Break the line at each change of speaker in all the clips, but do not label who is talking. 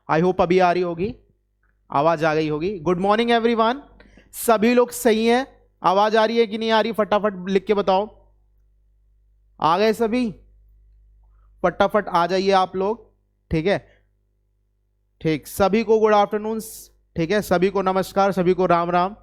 I hope अभी आ रही होगी, आवाज आ गई होगी। गुड मॉर्निंग एवरीवन, सभी लोग सही हैं? आवाज आ रही है कि नहीं आ रही? फटाफट लिख के बताओ। आ गए सभी? फटाफट आ जाइए आप लोग। ठीक है, ठीक, सभी को गुड आफ्टरनून। ठीक है, सभी को नमस्कार, सभी को राम राम।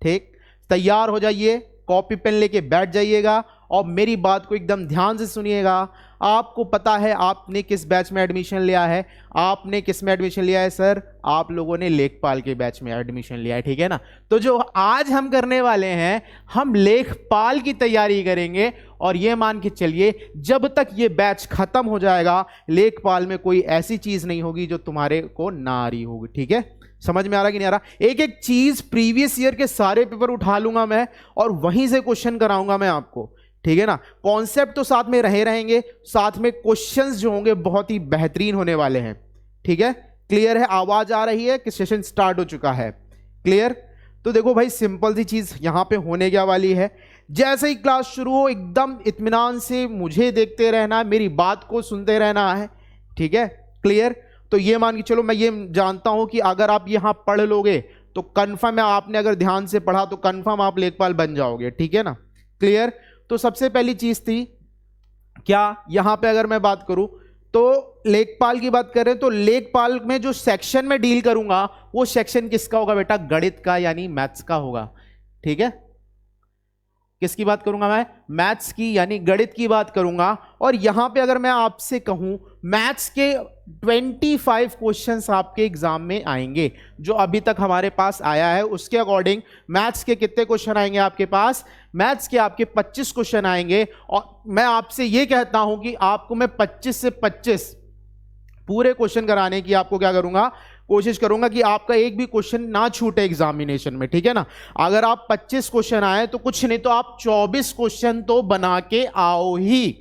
ठीक, तैयार हो जाइए, कॉपी पेन लेके बैठ जाइएगा और मेरी बात को एकदम ध्यान से सुनिएगा। आपको पता है आपने किस बैच में एडमिशन लिया है? आपने किस में एडमिशन लिया है सर? आप लोगों ने लेखपाल के बैच में एडमिशन लिया है, ठीक है ना? तो जो आज हम करने वाले हैं, हम लेखपाल की तैयारी करेंगे और ये मान के चलिए जब तक ये बैच खत्म हो जाएगा लेखपाल में कोई ऐसी चीज नहीं होगी जो तुम्हारे को ना आ रही होगी। ठीक है, समझ में आ रहा कि नहीं आ रहा? एक एक चीज प्रीवियस ईयर के सारे पेपर उठा लूंगा मैं और वहीं से क्वेश्चन कराऊंगा मैं आपको, ठीक है ना? कॉन्सेप्ट तो साथ में रहेंगे, साथ में क्वेश्चंस जो होंगे बहुत ही बेहतरीन होने वाले हैं। ठीक है, क्लियर है? आवाज आ रही है कि सेशन स्टार्ट हो चुका है? क्लियर? तो देखो भाई, सिंपल सी चीज यहां पे होने क्या वाली है, जैसे ही क्लास शुरू हो एकदम इत्मीनान से मुझे देखते रहना है, मेरी बात को सुनते रहना है। ठीक है, क्लियर? तो ये मान के चलो, मैं ये जानता हूं कि अगर आप यहां पढ़ लोगे तो कंफर्म है, आपने अगर ध्यान से पढ़ा तो कंफर्म आप लेखपाल बन जाओगे। ठीक है ना? क्लियर? तो सबसे पहली चीज थी क्या, यहां पे अगर मैं बात करूं तो लेखपाल की बात करें तो लेखपाल में जो सेक्शन में डील करूंगा वो सेक्शन किसका होगा बेटा? गणित का, यानी मैथ्स का होगा। ठीक है, किसकी बात करूंगा मैं? मैथ्स की, यानी गणित की बात करूंगा। और यहां पे अगर मैं आपसे कहूं, मैथ्स के 25 क्वेश्चंस आपके एग्जाम में आएंगे। जो अभी तक हमारे पास आया है उसके अकॉर्डिंग मैथ्स के कितने क्वेश्चन आएंगे आपके पास? मैथ्स के आपके 25 क्वेश्चन आएंगे। और मैं आपसे यह कहता हूं कि आपको मैं 25 से 25 पूरे क्वेश्चन कराने की आपको क्या करूंगा? कोशिश करूंगा कि आपका एक भी क्वेश्चन ना छूटे एग्जामिनेशन में। ठीक है ना? अगर आप 25 क्वेश्चन आए तो कुछ नहीं तो आप 24 क्वेश्चन तो बना के आओ ही।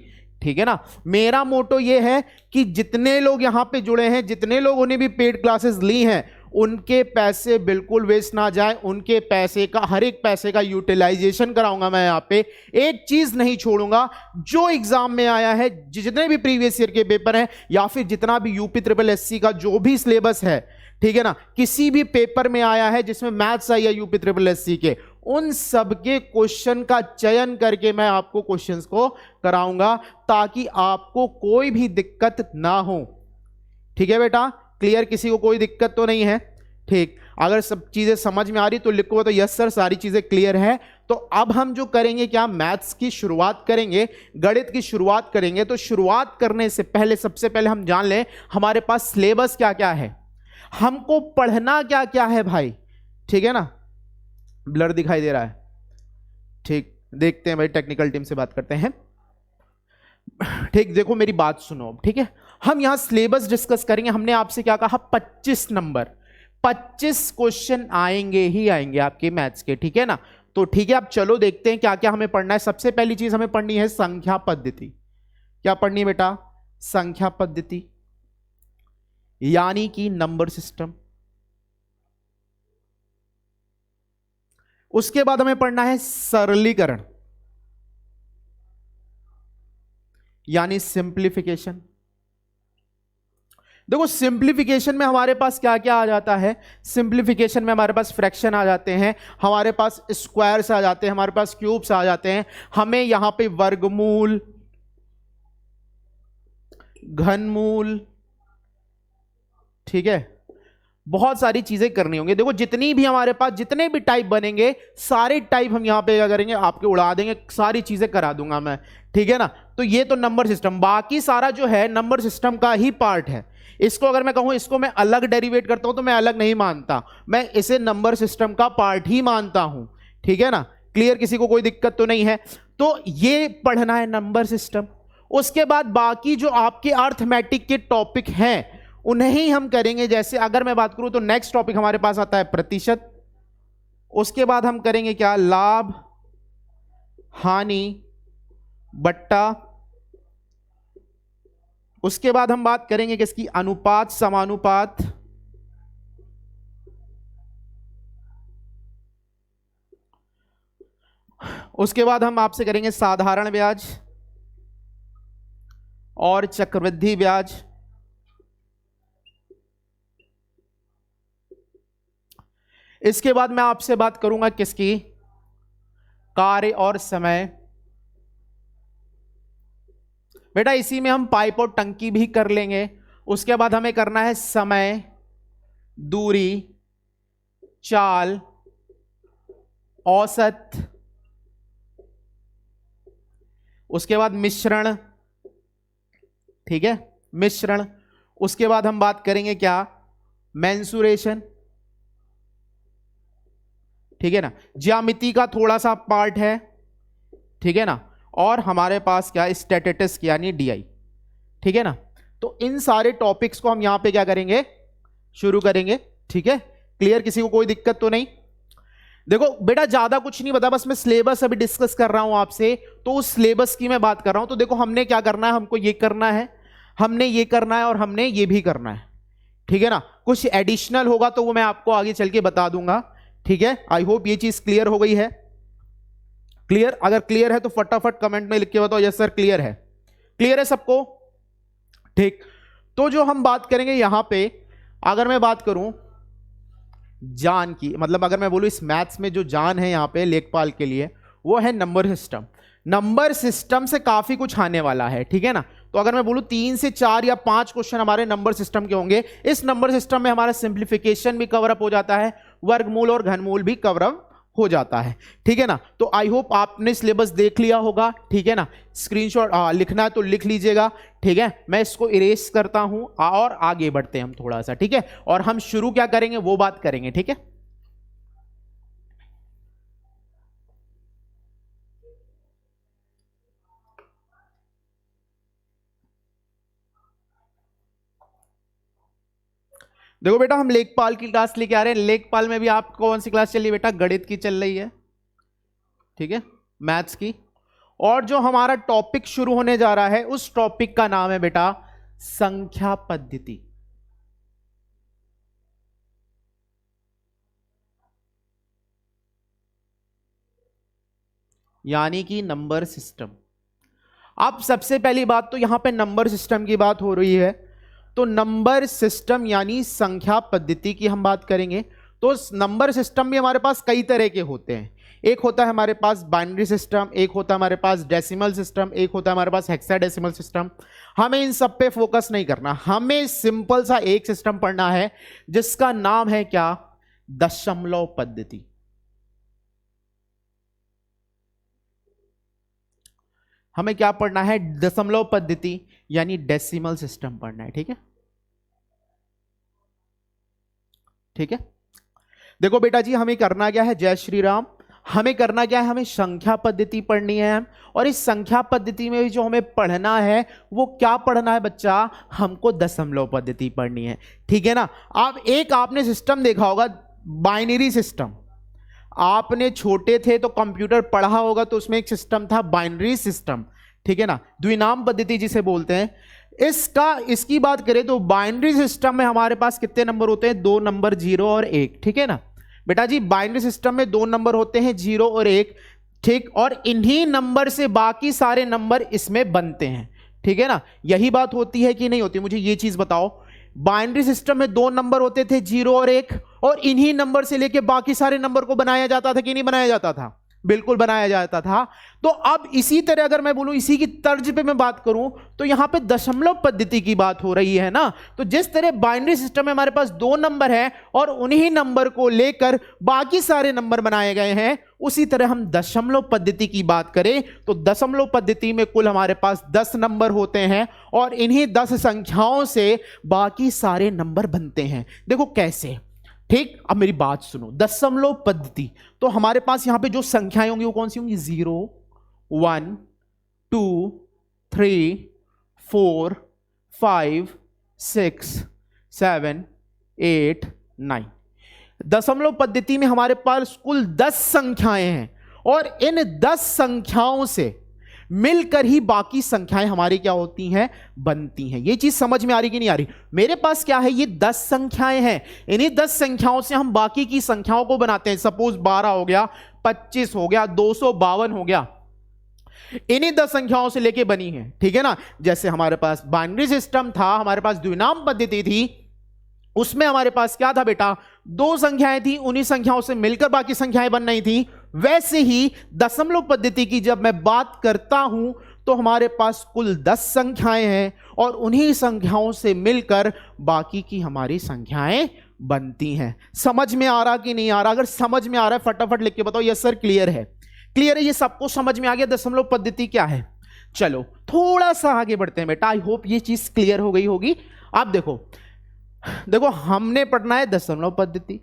ठीक है ना? मेरा मोटो ये है कि जितने लोग यहां पे जुड़े हैं, जितने लोगों ने भी पेड क्लासेस ली हैं, उनके पैसे बिल्कुल वेस्ट ना जाए। उनके पैसे का, हर एक पैसे का यूटिलाइजेशन कराऊंगा मैं यहां पे। एक चीज नहीं छोड़ूंगा, जो एग्जाम में आया है, जितने भी प्रीवियस ईयर के पेपर हैं या फिर जितना भी यूपी ट्रिपल एससी का जो भी सिलेबस है, ठीक है ना, किसी भी पेपर में आया है जिसमें मैथ्स आई है यूपी ट्रिपल एससी के, उन सब के क्वेश्चन का चयन करके मैं आपको क्वेश्चंस को कराऊंगा ताकि आपको कोई भी दिक्कत ना हो। ठीक है बेटा? क्लियर? किसी को कोई दिक्कत तो नहीं है? ठीक, अगर सब चीजें समझ में आ रही तो लिखो तो यस सर सारी चीजें क्लियर है। तो अब हम जो करेंगे क्या, मैथ्स की शुरुआत करेंगे, गणित की शुरुआत करेंगे। तो शुरुआत करने से पहले सबसे पहले हम जान लें हमारे पास सिलेबस क्या क्या है, हमको पढ़ना क्या क्या है भाई। ठीक है ना? ब्लर दिखाई दे रहा है? ठीक, देखते हैं भाई, टेक्निकल टीम से बात करते हैं। ठीक, देखो मेरी बात सुनो। ठीक है, हम यहां सिलेबस डिस्कस करेंगे। हमने आपसे क्या कहा? 25 नंबर, 25 क्वेश्चन आएंगे ही आएंगे आपके मैथ्स के। ठीक है ना? तो ठीक है, अब चलो देखते हैं क्या क्या हमें पढ़ना है। सबसे पहली चीज हमें पढ़नी है संख्या पद्धति। क्या पढ़नी है बेटा? संख्या पद्धति, यानी कि नंबर सिस्टम। उसके बाद हमें पढ़ना है सरलीकरण, यानी सिंप्लीफिकेशन। देखो सिंप्लीफिकेशन में हमारे पास क्या क्या आ जाता है? सिंप्लीफिकेशन में हमारे पास फ्रैक्शन आ जाते हैं, हमारे पास स्क्वायर्स आ जाते हैं, हमारे पास क्यूब्स आ जाते हैं। हमें यहां पे वर्गमूल, घनमूल, ठीक है, बहुत सारी चीजें करनी होंगी। देखो जितनी भी हमारे पास जितने भी टाइप बनेंगे सारे टाइप हम यहां पे क्या करेंगे? आपके उड़ा देंगे, सारी चीजें करा दूंगा मैं। ठीक है ना? तो ये तो नंबर सिस्टम, बाकी सारा जो है नंबर सिस्टम का ही पार्ट है। इसको अगर मैं कहूं इसको मैं अलग डेरिवेट करता हूं तो मैं अलग नहीं मानता, मैं इसे नंबर सिस्टम का पार्ट ही मानता हूं। ठीक है ना? क्लियर? किसी को कोई दिक्कत तो नहीं है? तो ये पढ़ना है नंबर सिस्टम। उसके बाद बाकी जो आपके अर्थमेटिक के टॉपिक हैं उन्हें हम करेंगे। जैसे अगर मैं बात करूं तो नेक्स्ट टॉपिक हमारे पास आता है प्रतिशत। उसके बाद हम करेंगे क्या? लाभ, हानि, बट्टा। उसके बाद हम बात करेंगे किसकी? अनुपात, समानुपात। उसके बाद हम आपसे करेंगे साधारण ब्याज और चक्रवृद्धि ब्याज। इसके बाद मैं आपसे बात करूंगा किसकी, कार्य और समय। बेटा इसी में हम पाइप और टंकी भी कर लेंगे। उसके बाद हमें करना है समय, दूरी, चाल, औसत, उसके बाद मिश्रण, ठीक है, मिश्रण। उसके बाद हम बात करेंगे क्या, मेंसुरेशन, ठीक है ना, ज्यामिति का थोड़ा सा पार्ट है, ठीक है ना, और हमारे पास क्या, स्टैटिस्टिक्स यानी डीआई, ठीक है ना। तो इन सारे टॉपिक्स को हम यहां पे क्या करेंगे, शुरू करेंगे, ठीक है। क्लियर, किसी को कोई दिक्कत तो नहीं। देखो बेटा ज्यादा कुछ नहीं बता, बस मैं सिलेबस अभी डिस्कस कर रहा हूं आपसे, तो उस सिलेबस की मैं बात कर रहा हूं। तो देखो हमने क्या करना है, हमको ये करना है, हमने ये करना है और हमने ये भी करना है, ठीक है ना। कुछ एडिशनल होगा तो वो मैं आपको आगे चल के बता दूंगा, ठीक है। आई होप ये चीज क्लियर हो गई है। क्लियर, अगर क्लियर है तो फटाफट कमेंट में लिख के बताओ यस सर क्लियर है। क्लियर है सबको, ठीक। तो जो हम बात करेंगे यहां पे, अगर मैं बात करूं जान की, मतलब अगर मैं बोलूं इस मैथ्स में जो जान है यहां पे लेखपाल के लिए, वो है नंबर सिस्टम। नंबर सिस्टम से काफी कुछ आने वाला है, ठीक है ना। तो अगर मैं बोलूं 3 से 4 या 5 क्वेश्चन हमारे नंबर सिस्टम के होंगे। इस नंबर सिस्टम में हमारा सिंप्लीफिकेशन भी कवर अप हो जाता है, वर्गमूल और घनमूल भी कवर अप हो जाता है, ठीक है ना। तो आई होप आपने सिलेबस देख लिया होगा, ठीक है ना। स्क्रीनशॉट लिखना है तो लिख लीजिएगा, ठीक है। मैं इसको इरेज करता हूं और आगे बढ़ते हैं हम थोड़ा सा, ठीक है। और हम शुरू क्या करेंगे वो बात करेंगे, ठीक है। देखो बेटा हम लेखपाल की क्लास लेके आ रहे हैं। लेखपाल में भी आप कौन सी क्लास चल रही है बेटा, गणित की चल रही है, ठीक है, मैथ्स की। और जो हमारा टॉपिक शुरू होने जा रहा है उस टॉपिक का नाम है बेटा संख्या पद्धति, यानी कि नंबर सिस्टम। अब सबसे पहली बात तो यहां पे नंबर सिस्टम की बात हो रही है, तो नंबर सिस्टम यानी संख्या पद्धति की हम बात करेंगे। तो नंबर सिस्टम भी हमारे पास कई तरह के होते हैं। एक होता है हमारे पास बाइनरी सिस्टम, एक होता है हमारे पास डेसिमल सिस्टम, एक होता है हमारे पास हेक्साडेसिमल सिस्टम। हमें इन सब पे फोकस नहीं करना, हमें सिंपल सा एक सिस्टम पढ़ना है जिसका नाम है क्या, दशमलव पद्धति। हमें क्या पढ़ना है, दशमलव पद्धति यानी डेसिमल सिस्टम पढ़ना है, ठीक है, ठीक है। देखो बेटा जी हमें करना क्या है, जय श्री राम, हमें करना क्या है, हमें संख्या पद्धति पढ़नी है। और इस संख्या पद्धति में भी जो हमें पढ़ना है वो क्या पढ़ना है बच्चा, हमको दशमलव पद्धति पढ़नी है, ठीक है ना। अब एक आपने सिस्टम देखा होगा बाइनरी सिस्टम, आपने छोटे थे तो कंप्यूटर पढ़ा होगा, तो उसमें एक सिस्टम था बाइनरी सिस्टम, ठीक है ना, द्विनाम पद्धति जिसे बोलते हैं। इसकी बात करें तो बाइनरी सिस्टम में हमारे पास कितने नंबर होते हैं, 2 नंबर 0 और 1, ठीक है ना बेटा जी। बाइनरी सिस्टम में 2 नंबर होते हैं 0 और 1, ठीक, और इन्हीं नंबर से बाकी सारे नंबर इसमें बनते हैं, ठीक है ना। यही बात होती है कि नहीं होती, मुझे ये चीज बताओ। बाइनरी सिस्टम में 2 नंबर होते थे 0 और 1, और इन्हीं नंबर से लेके बाकी सारे नंबर को बनाया जाता था कि नहीं बनाया जाता था, बिल्कुल बनाया जाता था। तो अब इसी तरह अगर मैं बोलूं, इसी की तर्ज पे मैं बात करूं, तो यहां पे दशमलव पद्धति की बात हो रही है ना। तो जिस तरह बाइनरी सिस्टम में हमारे पास 2 नंबर है और उन्हीं नंबर को लेकर बाकी सारे नंबर बनाए गए हैं, उसी तरह हम दशमलव पद्धति की बात करें तो दशमलव पद्धति में कुल हमारे पास 10 नंबर होते हैं और इन्हीं 10 संख्याओं से बाकी सारे नंबर बनते हैं। देखो कैसे, ठीक। अब मेरी बात सुनो, दशमलव पद्धति तो हमारे पास यहां पे जो संख्याएं होंगी वो कौन सी होंगी, 0 1 2 3 4 5 6 7 8 9। दशमलव पद्धति में हमारे पास कुल 10 संख्याएं हैं और इन 10 संख्याओं से मिलकर ही बाकी संख्याएं हमारी क्या होती हैं, बनती हैं। ये चीज समझ में आ रही कि नहीं आ रही। मेरे पास क्या है, ये 10 संख्याएं हैं, इन्हीं 10 संख्याओं से हम बाकी की संख्याओं को बनाते हैं। सपोज 12 हो गया, 25 हो गया, 252 हो गया, इन्हीं 10 संख्याओं से लेके बनी है, ठीक है ना। जैसे हमारे पास बाइनरी सिस्टम था, हमारे पास द्विनाम पद्धति थी, उसमें हमारे पास क्या था बेटा, दो संख्याएं थी, उन्हीं संख्याओं से मिलकर बाकी संख्याएं बन रही थी। वैसे ही दशमलव पद्धति की जब मैं बात करता हूं तो हमारे पास कुल 10 संख्याएं हैं और उन्हीं संख्याओं से मिलकर बाकी की हमारी संख्याएं बनती हैं। समझ में आ रहा कि नहीं आ रहा? अगर समझ में आ रहा है फटाफट लिख के बताओ यस सर क्लियर है। क्लियर है, ये सबको समझ में आ गया दशमलव पद्धति क्या है। चलो थोड़ा सा आगे बढ़ते हैं बेटा, आई होप ये चीज क्लियर हो गई होगी। आप देखो हमने पढ़ना है दशमलव पद्धति।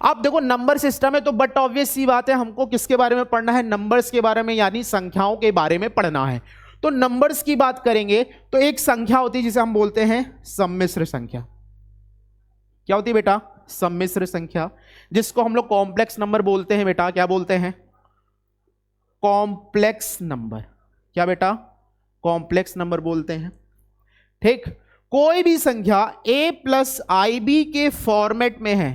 आप देखो नंबर सिस्टम है तो बट ऑब्वियस सी बात है हमको किसके बारे में पढ़ना है? नंबर्स के बारे में, यानी संख्याओं के बारे में पढ़ना है। तो नंबर्स की बात करेंगे तो एक संख्या होती है जिसे हम बोलते हैं सम्मिश्र संख्या। क्या होती है बेटा? सम्मिश्र संख्या, जिसको हम लोग कॉम्प्लेक्स नंबर बोलते हैं बेटा। क्या बोलते हैं? Complex number. क्या बेटा? कॉम्प्लेक्स नंबर बोलते हैं। ठीक, कोई भी संख्या a प्लस आई बी के फॉर्मेट में है,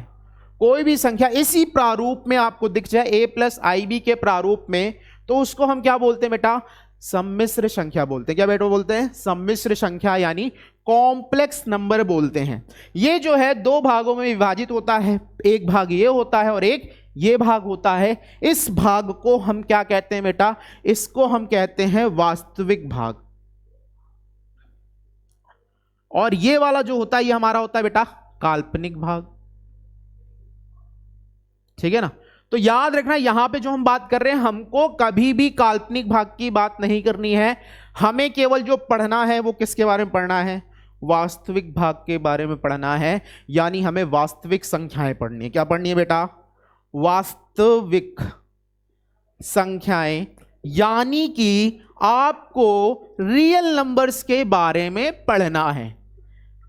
कोई भी संख्या इसी प्रारूप में आपको दिख जाए a प्लस आई बी के प्रारूप में, तो उसको हम क्या बोलते हैं बेटा? सम्मिश्र संख्या बोलते हैं। क्या बेटा बोलते हैं? सम्मिश्र संख्या यानी कॉम्प्लेक्स नंबर बोलते हैं। ये जो है दो भागों में विभाजित होता है, एक भाग ये होता है और एक ये भाग होता है। इस भाग को हम क्या कहते हैं बेटा? इसको हम कहते हैं वास्तविक भाग। और ये वाला जो होता है ये हमारा होता है बेटा काल्पनिक भाग। ठीक है ना? तो याद रखना यहां पे जो हम बात कर रहे हैं हमको कभी भी काल्पनिक भाग की बात नहीं करनी है। हमें केवल जो पढ़ना है वो किसके बारे में पढ़ना है? वास्तविक भाग के बारे में पढ़ना है, यानी हमें वास्तविक संख्याएं पढ़नी है। क्या पढ़नी है बेटा? वास्तविक संख्याएं, यानी कि आपको रियल नंबर्स के बारे में पढ़ना है।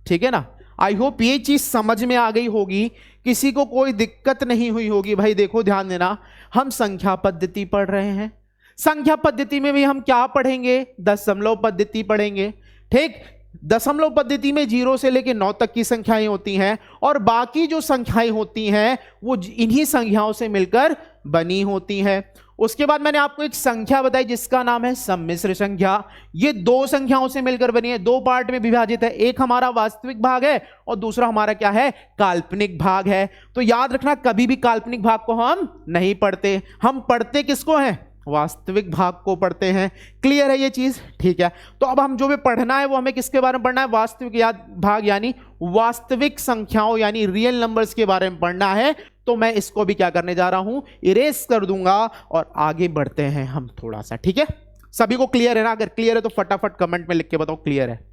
ठीक है ना? आई होप ये चीज समझ में आ गई होगी, किसी को कोई दिक्कत नहीं हुई होगी। भाई देखो ध्यान देना, हम संख्या पद्धति पढ़ रहे हैं। संख्या पद्धति में भी हम क्या पढ़ेंगे? दशमलव पद्धति पढ़ेंगे। ठीक, दशमलव पद्धति में 0 से लेकर 9 तक की संख्याएं होती हैं और बाकी जो संख्याएं होती हैं वो इन्हीं संख्याओं से मिलकर बनी होती हैं। उसके बाद मैंने आपको एक संख्या बताई जिसका नाम है सम्मिश्र संख्या। ये दो संख्याओं से मिलकर बनी है, दो पार्ट में विभाजित है। एक हमारा वास्तविक भाग है और दूसरा हमारा क्या है? काल्पनिक भाग है। तो याद रखना कभी भी काल्पनिक भाग को हम नहीं पढ़ते, हम पढ़ते किसको हैं? वास्तविक भाग को पढ़ते हैं। क्लियर है ये चीज? ठीक है, तो अब हम जो भी पढ़ना है वो हमें किसके बारे में पढ़ना है? वास्तविक भाग यानी वास्तविक संख्याओं यानी रियल नंबर्स के बारे में पढ़ना है। तो मैं इसको भी क्या करने जा रहा हूं? इरेज कर दूंगा और आगे बढ़ते हैं हम थोड़ा सा। ठीक है, सभी को क्लियर है ना? अगर क्लियर है तो फटाफट कमेंट में लिख के बताओ क्लियर है।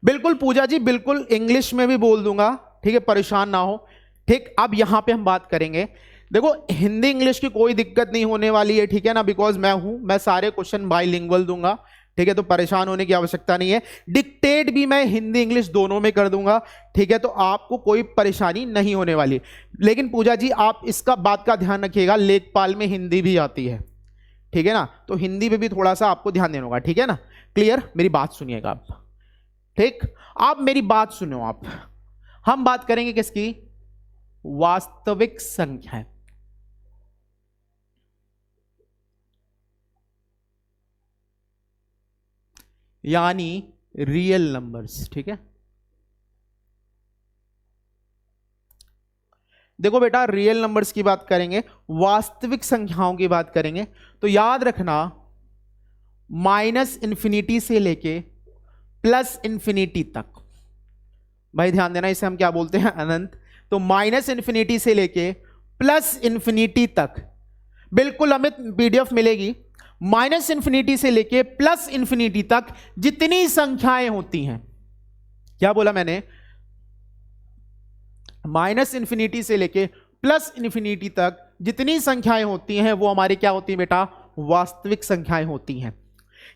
बिल्कुल पूजा जी, बिल्कुल इंग्लिश में भी बोल दूंगा। ठीक है, परेशान ना हो। ठीक, अब यहां पे हम बात करेंगे। देखो हिंदी इंग्लिश की कोई दिक्कत नहीं होने वाली है, ठीक है ना? बिकॉज मैं सारे क्वेश्चन बाइलिंगुअल दूंगा। ठीक है, तो परेशान होने की आवश्यकता नहीं है। डिक्टेट भी मैं हिंदी इंग्लिश दोनों में कर दूंगा। ठीक है, तो आपको कोई परेशानी नहीं होने वाली। लेकिन पूजा जी आप इसका बात का ध्यान रखिएगा, लेखपाल में हिंदी भी आती है। ठीक है ना? तो हिंदी पे भी थोड़ा सा आपको ध्यान देना होगा। ठीक है ना? क्लियर? मेरी बात सुनिएगा आप। ठीक, आप मेरी बात सुनो आप। हम बात करेंगे किसकी? वास्तविक संख्या, यानी रियल नंबर्स। ठीक है, देखो बेटा रियल नंबर्स की बात करेंगे, वास्तविक संख्याओं की बात करेंगे, तो याद रखना -∞ से लेके +∞ तक। भाई ध्यान देना, इसे हम क्या बोलते हैं? अनंत। तो -∞ से लेके +∞ तक, बिल्कुल अमित पीडीएफ मिलेगी। -∞ से लेके +∞ तक जितनी संख्याएं होती हैं, क्या बोला मैंने? -∞ से लेके +∞ तक जितनी संख्याएं होती हैं वो हमारी क्या होती है बेटा? वास्तविक संख्याएं होती हैं।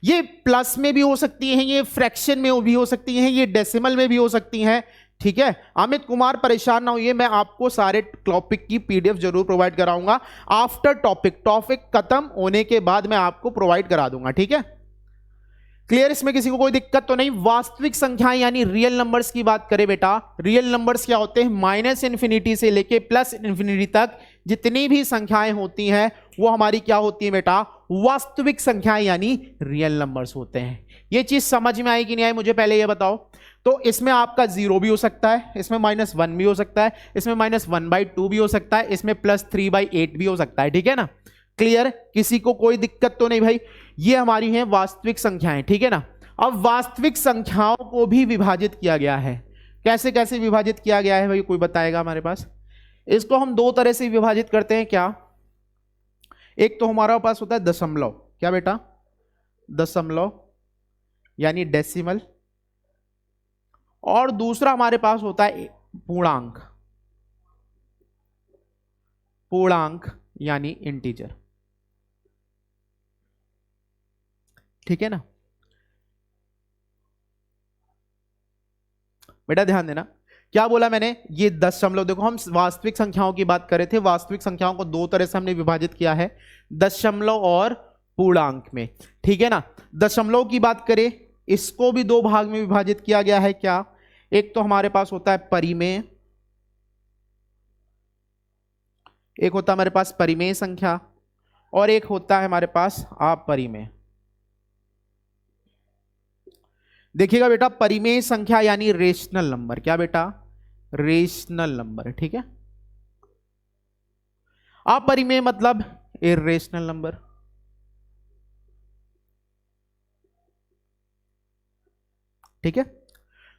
ये प्लस में भी हो सकती हैं, ये फ्रैक्शन में भी हो सकती हैं, ये डेसिमल में भी हो सकती हैं। ठीक है, अमित कुमार परेशान ना होइए, मैं आपको सारे टॉपिक की पीडीएफ जरूर प्रोवाइड कराऊंगा। आफ्टर टॉपिक खत्म होने के बाद मैं आपको प्रोवाइड करा दूंगा। ठीक है, क्लियर, इसमें किसी को कोई दिक्कत तो नहीं। वास्तविक संख्याएं यानी रियल नंबर्स की बात करें बेटा, रियल नंबर्स क्या होते हैं, माइनस इन्फिनिटी से लेके प्लस इन्फिनिटी तक जितनी भी संख्याएं होती हैं वो हमारी क्या होती है बेटा, वास्तविक संख्याएं यानी रियल नंबर्स होते हैं। ये चीज समझ में आई कि नहीं आई, मुझे पहले ये बताओ। तो इसमें आपका 0 भी हो सकता है, इसमें -1 भी हो सकता है, इसमें -1/2 भी हो सकता है, इसमें +3/8 भी हो सकता है, ठीक है ना। क्लियर, किसी को कोई दिक्कत तो नहीं भाई। ये हमारी हैं वास्तविक संख्याएं, ठीक है ना। अब वास्तविक संख्याओं को भी विभाजित किया गया है। कैसे कैसे विभाजित किया गया है भाई, कोई बताएगा हमारे पास। इसको हम दो तरह से विभाजित करते हैं। क्या, एक तो हमारा पास होता है दशमलव, क्या बेटा, दशमलव यानी डेसिमल, और दूसरा हमारे पास होता है पूर्णांक, पूर्णांक यानी इंटीजर, ठीक है ना। बेटा ध्यान देना, क्या बोला मैंने, ये दशमलव, देखो हम वास्तविक संख्याओं की बात कर रहे थे। वास्तविक संख्याओं को दो तरह से हमने विभाजित किया है, दशमलव और पूर्णांक में, ठीक है ना। दशमलव की बात करें, इसको भी दो भाग में विभाजित किया गया है। क्या, एक तो हमारे पास होता है परिमेय, एक होता है हमारे पास परिमेय संख्या, और एक होता है हमारे पास अपरिमेय। देखिएगा बेटा, परिमेय संख्या यानी रेशनल नंबर, क्या बेटा, रेशनल नंबर, ठीक है। अपरिमेय मतलब इर्रेशनल नंबर, ठीक है।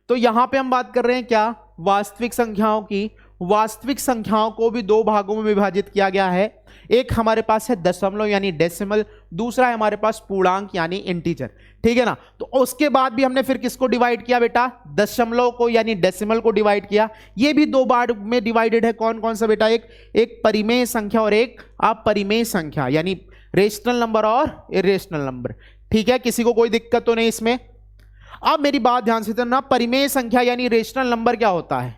तो यहां पे हम बात कर रहे हैं क्या, वास्तविक संख्याओं की। वास्तविक संख्याओं को भी दो भागों में विभाजित किया गया है। एक हमारे पास है दशमलव यानी डेसिमल, दूसरा है हमारे पास पूर्णांक यानी इंटीजर, ठीक है ना। तो उसके बाद भी हमने फिर किसको डिवाइड किया बेटा, दशमलव को यानी डेसिमल को डिवाइड किया। ये भी दो बार में डिवाइडेड है। कौन कौन सा बेटा, एक परिमेय संख्या और एक अपरिमेय संख्या, यानी रेशनल नंबर और इर्रेशनल नंबर, ठीक है। किसी को कोई दिक्कत तो नहीं इसमें। अब मेरी बात ध्यान से सुनना, परिमेय संख्या यानी रेशनल नंबर क्या होता है,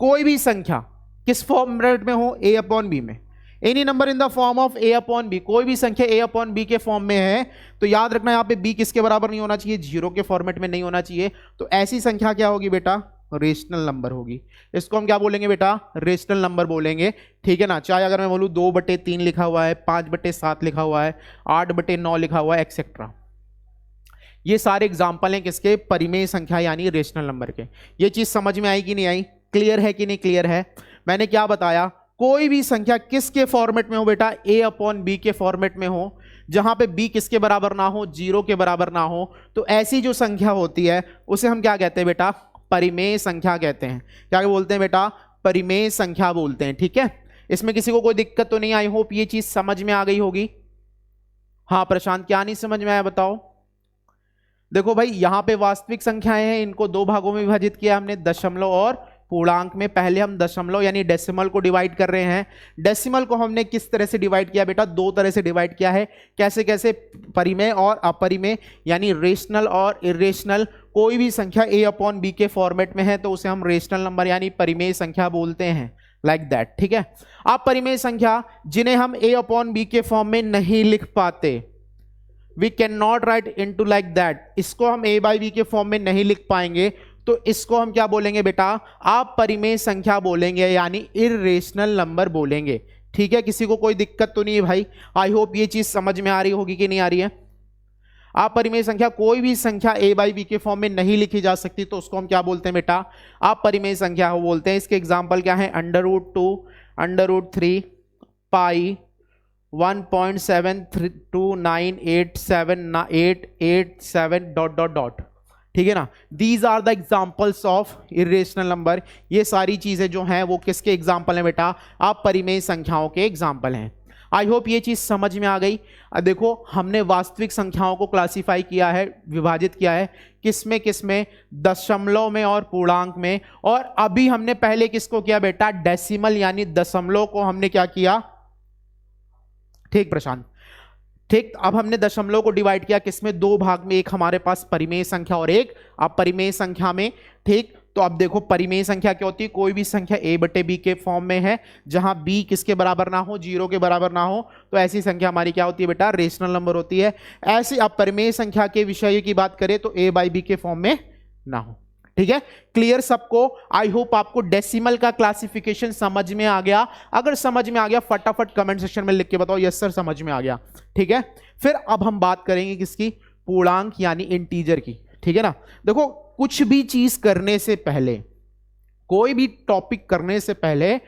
कोई भी संख्या किस फॉर्मेट में हो, a/b में, any number in the form of a/b, कोई भी संख्या a/b के फॉर्म में है तो याद रखना यहाँ पे b किसके बराबर नहीं होना चाहिए, 0 के फॉर्मेट में नहीं होना चाहिए। तो ऐसी संख्या क्या होगी बेटा, रेशनल नंबर होगी। इसको हम क्या बोलेंगे बेटा, रेशनल नंबर बोलेंगे, ठीक है ना। चाहे अगर मैं बोलूँ 2/3 लिखा हुआ है, 5/7 लिखा हुआ है, 8/9 लिखा हुआ है, एक्सेट्रा। ये सारे एग्जाम्पल हैं किसके, परिमेय संख्या यानी रेशनल नंबर के। ये चीज समझ में आई कि नहीं आई, क्लियर है कि नहीं क्लियर है। मैंने क्या बताया, कोई भी संख्या किसके फॉर्मेट में हो बेटा, a/b के फॉर्मेट में हो, जहां पे b किसके बराबर ना हो, 0 के बराबर ना हो, तो ऐसी जो संख्या होती है उसे हम क्या कहते हैं बेटा, परिमेय संख्या कहते हैं। क्या बोलते हैं बेटा, परिमेय संख्या बोलते हैं, ठीक है। इसमें किसी को कोई दिक्कत तो नहीं आई, होप ये चीज समझ में आ गई होगी। हाँ प्रशांत, क्या नहीं समझ में आया बताओ। देखो भाई, यहां पे वास्तविक संख्याएं हैं, इनको दो भागों में विभाजित किया हमने, दशमलव और पूर्णांक में। पहले हम दशमलव यानी डेसिमल को डिवाइड कर रहे हैं। डेसिमल को हमने किस तरह से डिवाइड किया बेटा, दो तरह से डिवाइड किया है। कैसे कैसे, परिमेय और अपरिमेय, यानी रेशनल और इर्रेशनल। कोई भी संख्या a/b के फॉर्मेट में है तो उसे हम रेशनल नंबर यानी परिमेय संख्या बोलते हैं, लाइक दैट, ठीक है। अपरिमेय संख्या जिन्हें हम a/b के फॉर्म में नहीं लिख पाते, we can not write into like that, इसको हम a/b के फॉर्म में नहीं लिख पाएंगे तो इसको हम क्या बोलेंगे बेटा, अपरिमेय संख्या बोलेंगे, यानी इर्रेशनल नंबर बोलेंगे, ठीक है। किसी को कोई दिक्कत तो नहीं है भाई। आई होप ये चीज समझ में आ रही होगी कि नहीं आ रही है। अपरिमेय संख्या, कोई भी संख्या a/b के फॉर्म में नहीं लिखी जा सकती तो उसको हम क्या बोलते हैं बेटा, अपरिमेय संख्या वो बोलते हैं। इसके एग्जाम्पल क्या है, √2, √3, पाई, 1.72987 ... ठीक है ना। These are the examples of irrational number. ये सारी चीजें जो हैं वो किसके एग्जाम्पल हैं बेटा, अपरिमेय संख्याओं के एग्जाम्पल हैं। आई होप ये चीज समझ में आ गई। देखो हमने वास्तविक संख्याओं को क्लासिफाई किया है, विभाजित किया है, किसमें किसमें, दशमलव में और पूर्णांक में। और अभी हमने पहले किसको किया बेटा, डेसिमल यानी दशमलव को हमने क्या किया, ठीक प्रशांत, ठीक। अब हमने दशमलव को डिवाइड किया किसमें, दो भाग में, एक हमारे पास परिमेय संख्या और एक अपरिमेय संख्या में, ठीक। तो अब देखो परिमेय संख्या क्या होती है, कोई भी संख्या a बटे b के फॉर्म में है जहां b किसके बराबर ना हो, 0 के बराबर ना हो, तो ऐसी संख्या हमारी क्या होती है बेटा, रेशनल नंबर होती है। ऐसी अब परिमेय संख्या के विषय की बात करें तो a बाई बी के फॉर्म में ना हो। ठीक है, क्लियर सबको? आई होप आपको डेसिमल का क्लासिफिकेशन समझ में आ गया। अगर समझ में आ गया फटाफट कमेंट सेक्शन में लिख के बताओ यस सर समझ में आ गया। ठीक है, फिर अब हम बात करेंगे किसकी, पूर्णांक यानी इंटीजर की। ठीक है ना, देखो कुछ भी चीज करने से पहले, कोई भी टॉपिक करने से पहले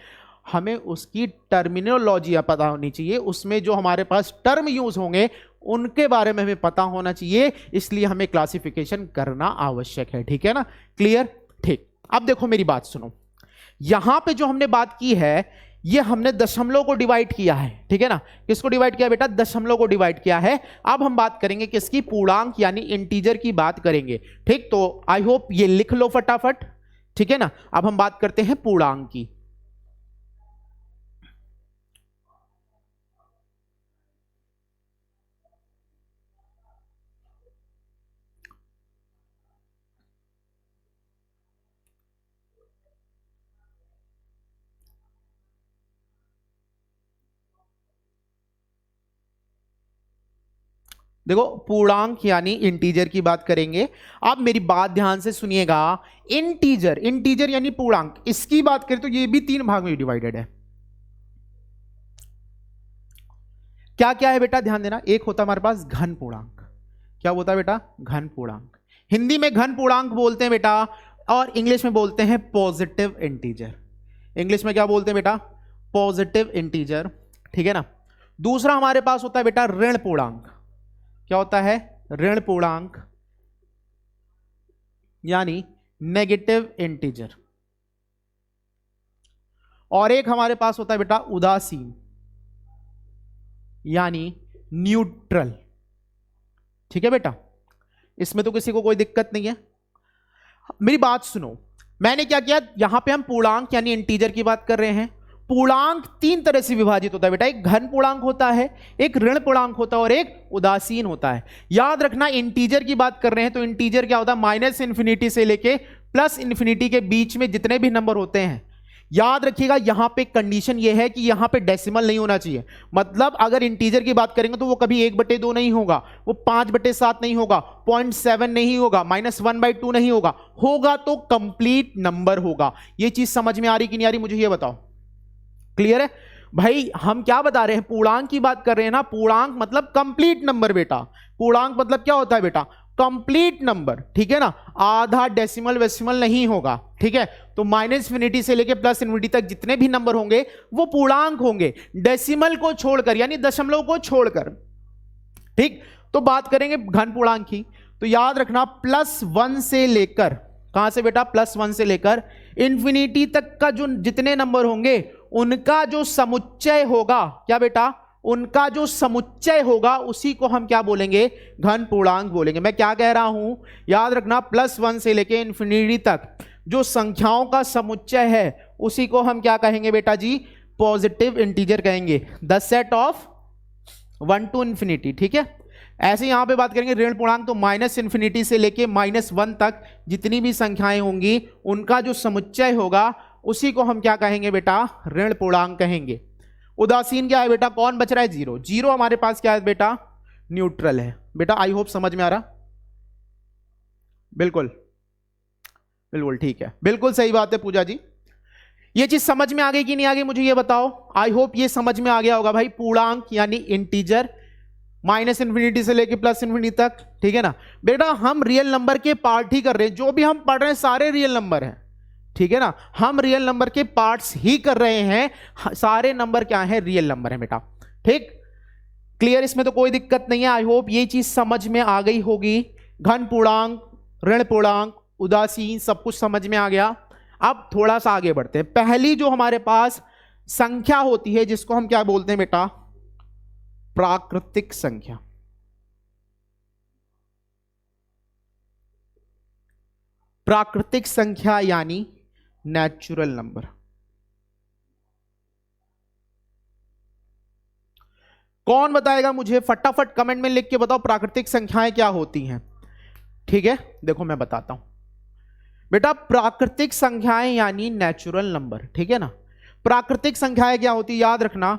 हमें उसकी टर्मिनोलॉजी पता होनी चाहिए, उसमें जो हमारे पास टर्म यूज होंगे उनके बारे में हमें पता होना चाहिए, इसलिए हमें क्लासिफिकेशन करना आवश्यक है। ठीक है ना, क्लियर? ठीक, अब देखो मेरी बात सुनो, यहां पे जो हमने बात की है ये हमने दशमलव को डिवाइड किया है। ठीक है ना, किसको डिवाइड किया बेटा, दशमलव को डिवाइड किया है। अब हम बात करेंगे किसकी, पूर्णांक यानी इंटीजर की बात करेंगे। ठीक, तो आई होप ये लिख लो फटाफट। ठीक है ना, अब हम बात करते हैं पूर्णांक की। देखो पूर्णांक यानी इंटीजर की बात करेंगे। आप मेरी बात ध्यान से सुनिएगा, इंटीजर, इंटीजर यानी पूर्णांक, इसकी बात करें तो ये भी 3 भाग में डिवाइडेड है। क्या क्या है बेटा, ध्यान देना। एक होता है हमारे पास घन पूर्णांक। क्या होता है बेटा, घन पूर्णांक। हिंदी में घन पूर्णांक बोलते हैं बेटा, और इंग्लिश में बोलते हैं पॉजिटिव इंटीजर। इंग्लिश में क्या बोलते हैं बेटा, पॉजिटिव इंटीजर। ठीक है ना। दूसरा हमारे पास होता है बेटा ऋण पूर्णांक। क्या होता है, ऋण पूर्णांक यानी नेगेटिव इंटीजर। और एक हमारे पास होता है बेटा उदासीन यानी न्यूट्रल। ठीक है बेटा, इसमें तो किसी को कोई दिक्कत नहीं है। मेरी बात सुनो, मैंने क्या किया, यहां पे हम पूर्णांक यानी इंटीजर की बात कर रहे हैं। पूर्णांक 3 तरह से विभाजित होता है बेटा, एक घन पूर्णांक होता है, एक ऋण पूर्णांक होता है और एक उदासीन होता है। याद रखना, इंटीजर की बात कर रहे हैं तो इंटीजर क्या होता है, माइनस इन्फिनिटी से लेके प्लस इन्फिनिटी के बीच में जितने भी नंबर होते हैं। याद रखिएगा यहां पे कंडीशन यह है कि यहां पे डेसिमल नहीं होना चाहिए। मतलब अगर इंटीजर की बात करेंगे तो वो कभी 1/2 नहीं होगा, वो 5/7 नहीं होगा, 0.7 नहीं होगा, -1/2 नहीं होगा, होगा तो कंप्लीट नंबर होगा। ये चीज समझ में आ रही कि नहीं आ रही, मुझे ये बताओ। क्लियर है भाई? हम क्या बता रहे हैं, पूर्णांक की बात कर रहे हैं ना। पूर्णांक मतलब कंप्लीट नंबर बेटा। पूर्णांक मतलब क्या होता है बेटा, कंप्लीट नंबर। ठीक है ना, आधा डेसिमल वेसिमल नहीं होगा। ठीक है, तो -इन्फिनिटी से लेके प्लस इन्फिनिटी तक जितने भी नंबर होंगे वो पूर्णांक होंगे, डेसिमल को छोड़कर यानी दशमलव को छोड़कर। ठीक, तो बात करेंगे घन पूर्णांक की, तो याद रखना +1 से लेकर, कहां से बेटा, +1 से लेकर इन्फिनिटी तक का जो जितने नंबर होंगे उनका जो समुच्चय होगा, क्या बेटा, उनका जो समुच्चय होगा उसी को हम क्या बोलेंगे, घन पूर्णांक बोलेंगे। मैं क्या कह रहा हूं, याद रखना +1 से लेके इन्फिनिटी तक जो संख्याओं का समुच्चय है उसी को हम क्या कहेंगे बेटा जी, पॉजिटिव इंटीजर कहेंगे, the set of 1 to infinity. ठीक है, ऐसे यहां पे बात करेंगे ऋण पूर्णांक, तो -इन्फिनिटी से लेके -1 तक जितनी भी संख्याएं होंगी उनका जो समुच्चय होगा उसी को हम क्या कहेंगे बेटा, ऋण पूर्णांक कहेंगे। उदासीन क्या है बेटा, कौन बच रहा है, 0। 0 हमारे पास क्या है बेटा, न्यूट्रल है। बेटा आई होप समझ में आ रहा, बिल्कुल बिल्कुल ठीक है, बिल्कुल सही बात है पूजा जी। ये चीज समझ में आ गई कि नहीं आ गई, मुझे ये बताओ। आई होप ये समझ में आ गया होगा भाई, पूर्णांक यानी इंटीजर, -इन्फिनिटी से लेके प्लस इन्फिनिटी तक। ठीक है ना बेटा, हम रियल नंबर के पार्ट ही कर रहे हैं, जो भी हम पढ़ रहे हैं सारे रियल नंबर हैं। ठीक है ना, हम रियल नंबर के पार्ट्स ही कर रहे हैं, सारे नंबर क्या हैं, रियल नंबर है बेटा। ठीक, क्लियर, इसमें तो कोई दिक्कत नहीं है। आई होप ये चीज समझ में आ गई होगी। घन पूर्णांक, ऋण पूर्णांक, उदासीन, सब कुछ समझ में आ गया। अब थोड़ा सा आगे बढ़ते हैं। पहली जो हमारे पास संख्या होती है जिसको हम क्या बोलते हैं बेटा, प्राकृतिक संख्या। प्राकृतिक संख्या यानी नेचुरल नंबर। कौन बताएगा मुझे, फटाफट कमेंट में लिख के बताओ प्राकृतिक संख्याएं क्या होती हैं। ठीक है, देखो मैं बताता हूं। बेटा प्राकृतिक संख्याएं यानी नेचुरल नंबर, ठीक है ना। प्राकृतिक संख्याएं क्या होती है याद रखना,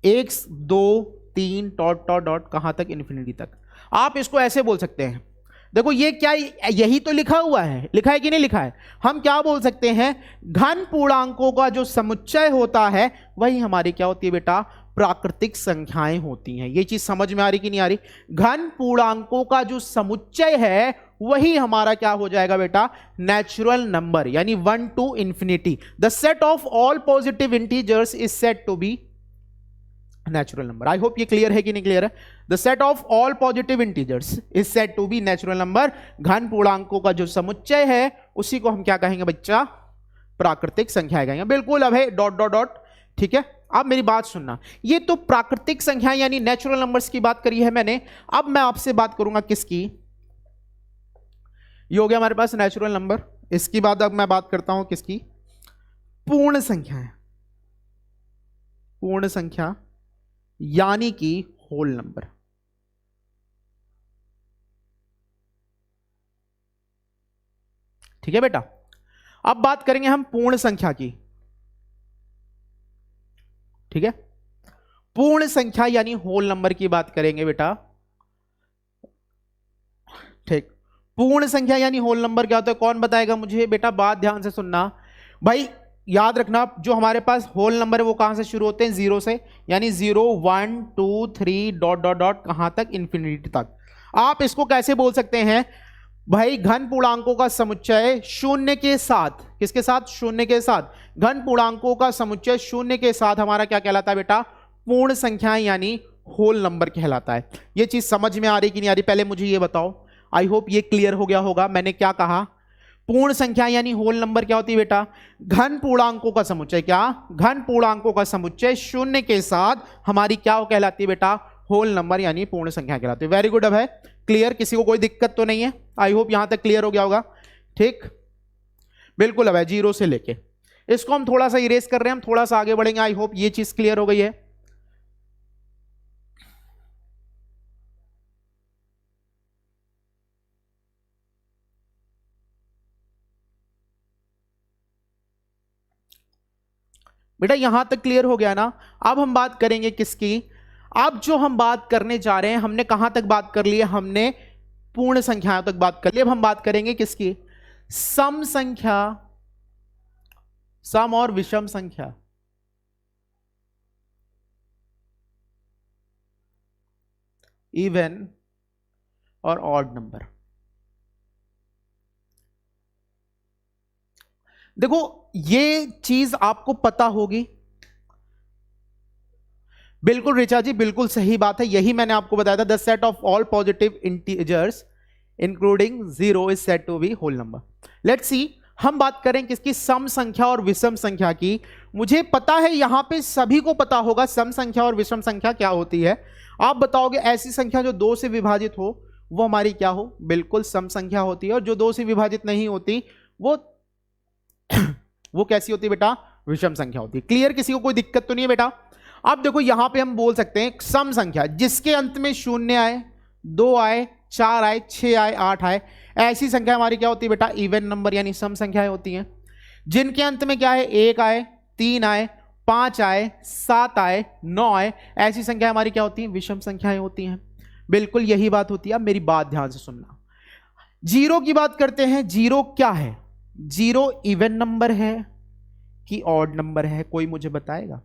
1 2 3 डॉट डॉट डॉट कहां तक, इन्फिनिटी तक। आप इसको ऐसे बोल सकते हैं, देखो ये क्या, यही तो लिखा हुआ है, लिखा है कि नहीं लिखा है। हम क्या बोल सकते हैं, घन पूर्णांकों का जो समुच्चय होता है वही हमारी क्या होती है बेटा, प्राकृतिक संख्याएं होती हैं। ये चीज समझ में आ रही कि नहीं आ रही। घन पूर्णांकों का जो समुच्चय है वही हमारा क्या हो जाएगा बेटा, नेचुरल नंबर, यानी 1 to infinity। The set of all positive integers is said to be natural number. I hope ये क्लियर है कि नहीं क्लियर है। The set of all positive integers is said to be natural number. घन पूर्णांकों का जो समुच्चय है उसी को हम क्या कहेंगे बच्चा, प्राकृतिक संख्या कहेंगे। बिल्कुल, अब है डॉट डॉट डॉट, ठीक है। अब मेरी बात सुनना, ये तो प्राकृतिक संख्या यानी नेचुरल नंबर्स की बात करी है मैंने। अब मैं आपसे बात करूंगा किसकी, ये हो गया हमारे पास नेचुरल नंबर। इसकी बाद अब मैं बात करता हूं किसकी, पूर्ण संख्या है। पूर्ण संख्या यानी कि होल नंबर। ठीक है बेटा, अब बात करेंगे हम पूर्ण संख्या की, ठीक है। पूर्ण संख्या यानी होल नंबर की बात करेंगे बेटा, ठीक। पूर्ण संख्या यानी होल नंबर क्या होता है, कौन बताएगा मुझे बेटा, बात ध्यान से सुनना भाई। याद रखना, जो हमारे पास होल नंबर है वो कहां से शुरू होते हैं, 0 से, यानी 0 1 2 3 डॉट डॉट डॉट कहां तक, इन्फिनिटी तक। आप इसको कैसे बोल सकते हैं भाई, घन पूर्णांकों का समुच्चय शून्य के साथ, किसके साथ, शून्य के साथ। घन पूर्णांकों का समुच्चय शून्य के साथ हमारा क्या कहलाता है बेटा, पूर्ण संख्याएं यानी होल नंबर कहलाता है। यह चीज समझ में आ रही कि नहीं आ रही, पहले मुझे ये बताओ। आई होप ये क्लियर हो गया होगा। मैंने क्या कहा, पूर्ण संख्या यानी होल नंबर क्या होती है बेटा, घन पूर्णांकों का समुच्चय। क्या, घन पूर्णांकों का समुच्चय शून्य के साथ हमारी क्या कहलाती है बेटा, होल नंबर यानी पूर्ण संख्या कहलाती है। Very good. अब है क्लियर, किसी को कोई दिक्कत तो नहीं है। आई होप यहां तक क्लियर हो गया होगा, ठीक। बिल्कुल, अब है 0 से लेके, इसको हम थोड़ा सा इरेज कर रहे हैं, हम थोड़ा सा आगे बढ़ेंगे। आई होप ये चीज क्लियर हो गई है। बेटा यहां तक क्लियर हो गया ना। अब हम बात करेंगे किसकी, अब जो हम बात करने जा रहे हैं, हमने कहां तक बात कर ली है, हमने पूर्ण संख्याओं तक बात कर ली। अब हम बात करेंगे किसकी, सम संख्या, सम और विषम संख्या। इवन और ऑड नंबर। देखो ये चीज आपको पता होगी। बिल्कुल रिचा जी, बिल्कुल सही बात है, यही मैंने आपको बताया था। The set of all positive integers including 0 is said to be whole number. Let's see, हम बात करें किसकी, सम संख्या और विषम संख्या की। मुझे पता है यहां पे सभी को पता होगा सम संख्या और विषम संख्या क्या होती है। आप बताओगे ऐसी संख्या जो 2 से विभाजित हो वो हमारी क्या हो, बिल्कुल सम संख्या होती है। और जो 2 से विभाजित नहीं होती वो कैसी होती है बेटा, विषम संख्या होती है। क्लियर, किसी को कोई दिक्कत तो नहीं है बेटा। अब देखो यहां पे हम बोल सकते हैं सम संख्या जिसके अंत में 0 आए, 2 आए, 4 आए, 6 आए, 8 आए, ऐसी संख्या हमारी क्या होती है बेटा, इवन नंबर यानी सम संख्याएं होती हैं। जिनके अंत में क्या है, 1 आए, 3 आए, 5 आए, 7 आए, 9 आए, ऐसी संख्या हमारी क्या होती है, विषम संख्याएं होती हैं। बिल्कुल यही बात होती है। अब मेरी बात ध्यान से सुनना, 0 की बात करते हैं। 0 क्या है, 0 इवन नंबर है कि ऑड नंबर है, कोई मुझे बताएगा।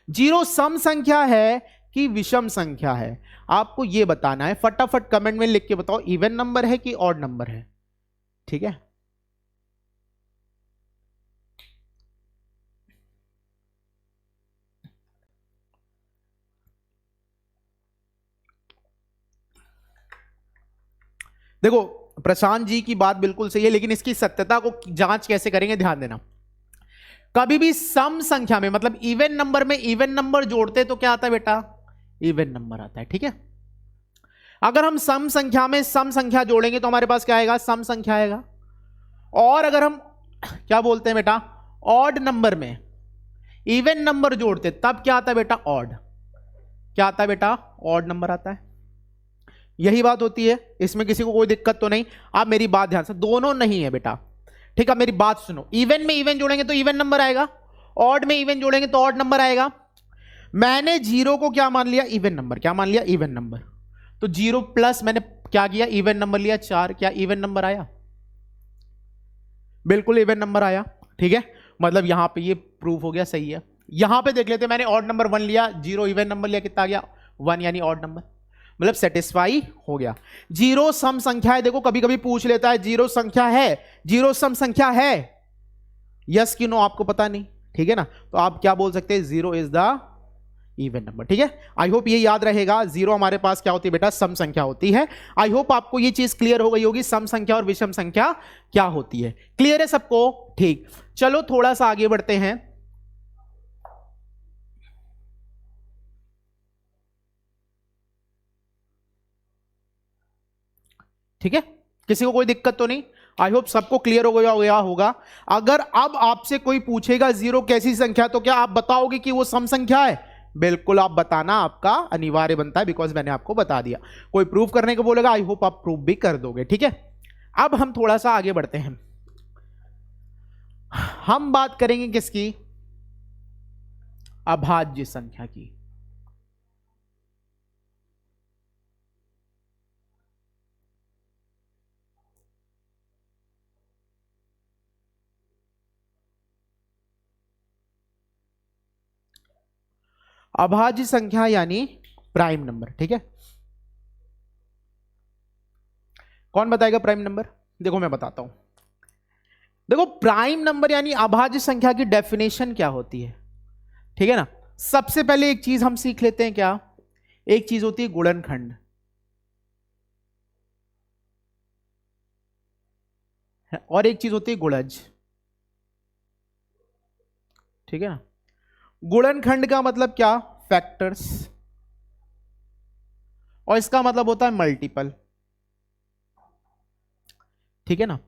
0 सम संख्या है कि विषम संख्या है, आपको यह बताना है। फटाफट कमेंट में लिख के बताओ, इवन नंबर है कि ऑड नंबर है। ठीक है, देखो प्रशांत जी की बात बिल्कुल सही है, लेकिन इसकी सत्यता को जांच कैसे करेंगे, ध्यान देना। कभी भी सम संख्या में, मतलब इवन नंबर में इवन नंबर जोड़ते तो क्या आता है बेटा, इवन नंबर आता है। ठीक है, अगर हम सम संख्या में सम संख्या जोड़ेंगे तो हमारे पास क्या आएगा, सम संख्या आएगा। और अगर हम क्या बोलते हैं बेटा, ऑड नंबर में इवन नंबर जोड़ते तब क्या आता है बेटा, ऑड। क्या आता है बेटा, ऑड नंबर आता है। यही बात होती है, इसमें किसी को कोई दिक्कत तो नहीं। आप मेरी बात ध्यान से, दोनों नहीं है बेटा, ठीक है। मेरी बात सुनो, इवन में इवन जोड़ेंगे तो इवन नंबर आएगा, ऑड में इवन जोड़ेंगे तो ऑड नंबर आएगा। मैंने जीरो को क्या मान लिया, इवन नंबर। क्या मान लिया, इवन नंबर। तो जीरो प्लस मैंने क्या किया, इवन नंबर लिया 4। क्या इवन नंबर आया, बिल्कुल इवन नंबर आया, ठीक है। मतलब यहां पे ये प्रूफ हो गया, सही है। यहां पे देख लेते, मैंने ऑड नंबर 1 लिया, जीरो इवन नंबर लिया, कितना आ गया 1, यानी ऑड नंबर, मतलब सेटिस्फाई हो गया। जीरो सम संख्या है, देखो कभी कभी पूछ लेता है जीरो संख्या है, जीरो सम संख्या है, यस कि नो आपको पता नहीं, ठीक है ना। तो आप क्या बोल सकते हैं, zero is the even number, ठीक है। आई होप ये याद रहेगा, जीरो हमारे पास क्या होती है बेटा, सम संख्या होती है। आई होप आपको ये चीज क्लियर हो गई होगी, सम संख्या और विषम संख्या क्या होती है। क्लियर है सबको, ठीक। चलो थोड़ा सा आगे बढ़ते हैं। ठीक है, किसी को कोई दिक्कत तो नहीं, आई होप सबको क्लियर हो गया होगा। अगर अब आपसे कोई पूछेगा जीरो कैसी संख्या, तो क्या आप बताओगे कि वो सम संख्या है, बिल्कुल आप बताना आपका अनिवार्य बनता है, बिकॉज मैंने आपको बता दिया। कोई प्रूफ करने को बोलेगा, आई होप आप प्रूफ भी कर दोगे, ठीक है। अब हम थोड़ा सा आगे बढ़ते हैं, हम बात करेंगे किसकी, अभाज्य संख्या की। अभाज्य संख्या यानी प्राइम नंबर, ठीक है। कौन बताएगा प्राइम नंबर, देखो मैं बताता हूं। देखो प्राइम नंबर यानी अभाज्य संख्या की डेफिनेशन क्या होती है, ठीक है ना। सबसे पहले एक चीज हम सीख लेते हैं, क्या, एक चीज होती है गुणनखंड, और एक चीज होती है गुणज, ठीक है ना। गुणनखंड का मतलब क्या, फैक्टर्स, और इसका मतलब होता है मल्टीपल, ठीक है ना।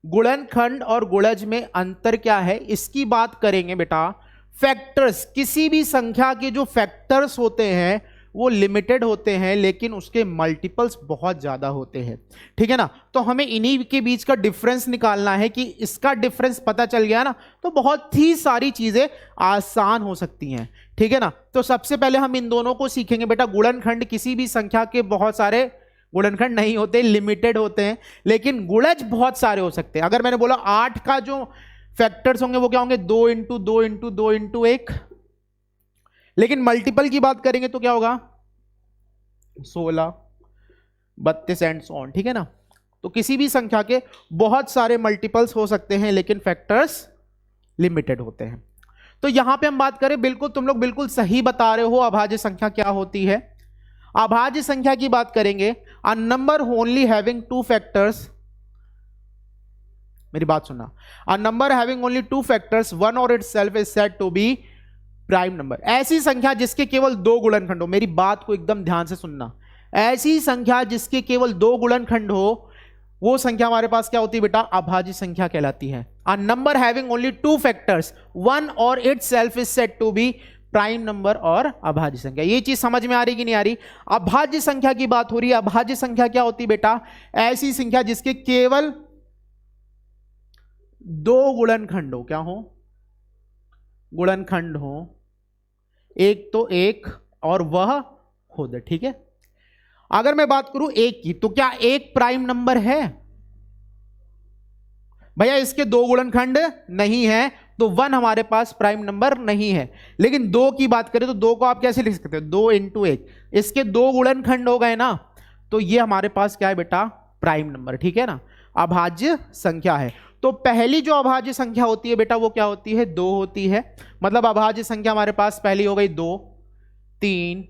गुणनखंड और गुणज में अंतर क्या है, इसकी बात करेंगे बेटा। फैक्टर्स, किसी भी संख्या के जो फैक्टर्स होते हैं वो लिमिटेड होते हैं, लेकिन उसके मल्टीपल्स बहुत ज्यादा होते हैं, ठीक है ना। तो हमें इन्हीं के बीच का डिफरेंस निकालना है, कि इसका डिफरेंस पता चल गया ना, तो बहुत ही सारी चीजें आसान हो सकती हैं, ठीक है ना। तो सबसे पहले हम इन दोनों को सीखेंगे बेटा। गुणनखंड, किसी भी संख्या के बहुत सारे गुणनखंड नहीं होते, लिमिटेड होते हैं, लेकिन गुणज बहुत सारे हो सकते हैं। अगर मैंने बोला 8 का जो फैक्टर्स होंगे वो क्या होंगे, 2 इंटू 2 इंटू 2 इंटू 1, लेकिन मल्टीपल की बात करेंगे तो क्या होगा, 16, 32 एंड सो ऑन, ठीक है ना। तो किसी भी संख्या के बहुत सारे मल्टीपल्स हो सकते हैं, लेकिन फैक्टर्स लिमिटेड होते हैं। तो यहां पे हम बात करें, बिल्कुल तुम लोग बिल्कुल सही बता रहे हो, अभाज्य संख्या क्या होती है। अभाज्य संख्या की बात करेंगे, a number only having 2 factors, मेरी बात सुनना, a number having only 2 factors, 1 और itself is said to be prime number. ऐसी संख्या जिसके केवल 2 गुणनखंड हो, मेरी बात को एकदम ध्यान से सुनना, ऐसी संख्या जिसके केवल 2 गुणनखंड हो, वो संख्या हमारे पास क्या होती है बेटा, अभाज्य संख्या कहलाती है। A number having only 2 factors, 1 और itself is said to be prime number और अभाज्य संख्या। ये चीज समझ में आ रही कि नहीं आ रही। अभाज्य संख्या की बात हो रही है। अभाज्य संख्या क्या होती है बेटा, ऐसी संख्या जिसके केवल 2 गुणनखंड हो, क्या हो, गुणनखंड हो, एक तो एक और वह खुद, ठीक है। अगर मैं बात करूं एक की, तो क्या एक प्राइम नंबर है, भैया इसके 2 गुणनखंड नहीं है, तो 1 हमारे पास प्राइम नंबर नहीं है। लेकिन 2 की बात करें तो 2 को आप कैसे लिख सकते हो, 2 इंटू 1, इसके 2 गुणनखंड हो गए ना, तो ये हमारे पास क्या है बेटा, प्राइम नंबर, ठीक है ना, अभाज्य संख्या है। तो पहली जो अभाज्य संख्या होती है बेटा, वो क्या होती है, 2 होती है। मतलब अभाज्य संख्या हमारे पास पहली हो गई 2, 3,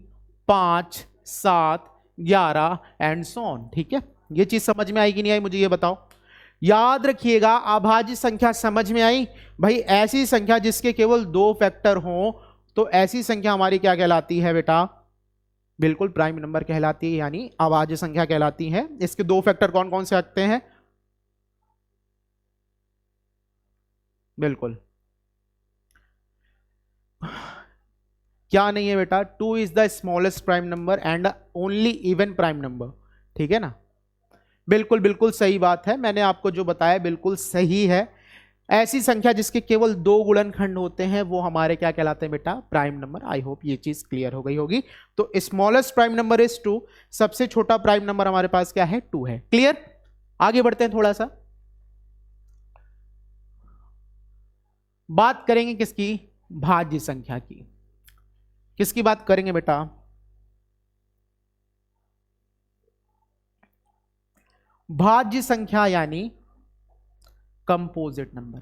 5, 7, 11 एंड सो ऑन, ठीक है। ये चीज समझ में आई कि नहीं आई, मुझे ये बताओ। याद रखिएगा, अभाज्य संख्या समझ में आई भाई, ऐसी संख्या जिसके केवल 2 फैक्टर हो, तो ऐसी संख्या हमारी क्या कहलाती है बेटा, बिल्कुल प्राइम नंबर कहलाती है, यानी अभाज्य संख्या कहलाती है। इसके 2 फैक्टर कौन कौन से रखते हैं, बिल्कुल क्या नहीं है बेटा, 2 is the smallest prime number and only even prime number. ठीक है ना। बिल्कुल बिल्कुल सही बात है, मैंने आपको जो बताया बिल्कुल सही है। ऐसी संख्या जिसके केवल दो गुणनखंड होते हैं वो हमारे क्या कहलाते हैं बेटा, प्राइम नंबर। आई होप ये चीज क्लियर हो गई होगी। तो स्मॉलेस्ट प्राइम नंबर इज 2, सबसे छोटा प्राइम नंबर हमारे पास क्या है, 2 है। क्लियर। आगे बढ़ते हैं थोड़ा सा, बात करेंगे किसकी, भाज्य संख्या की। किसकी बात करेंगे बेटा, भाज्य संख्या यानी कंपोजिट नंबर।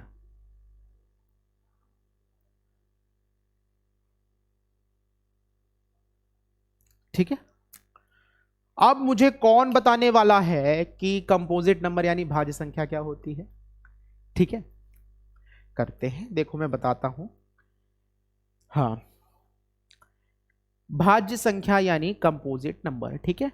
ठीक है। अब मुझे कौन बताने वाला है कि कंपोजिट नंबर यानी भाज्य संख्या क्या होती है। ठीक है, करते हैं, देखो मैं बताता हूं। हाँ, भाज्य संख्या यानी कंपोजिट नंबर। ठीक है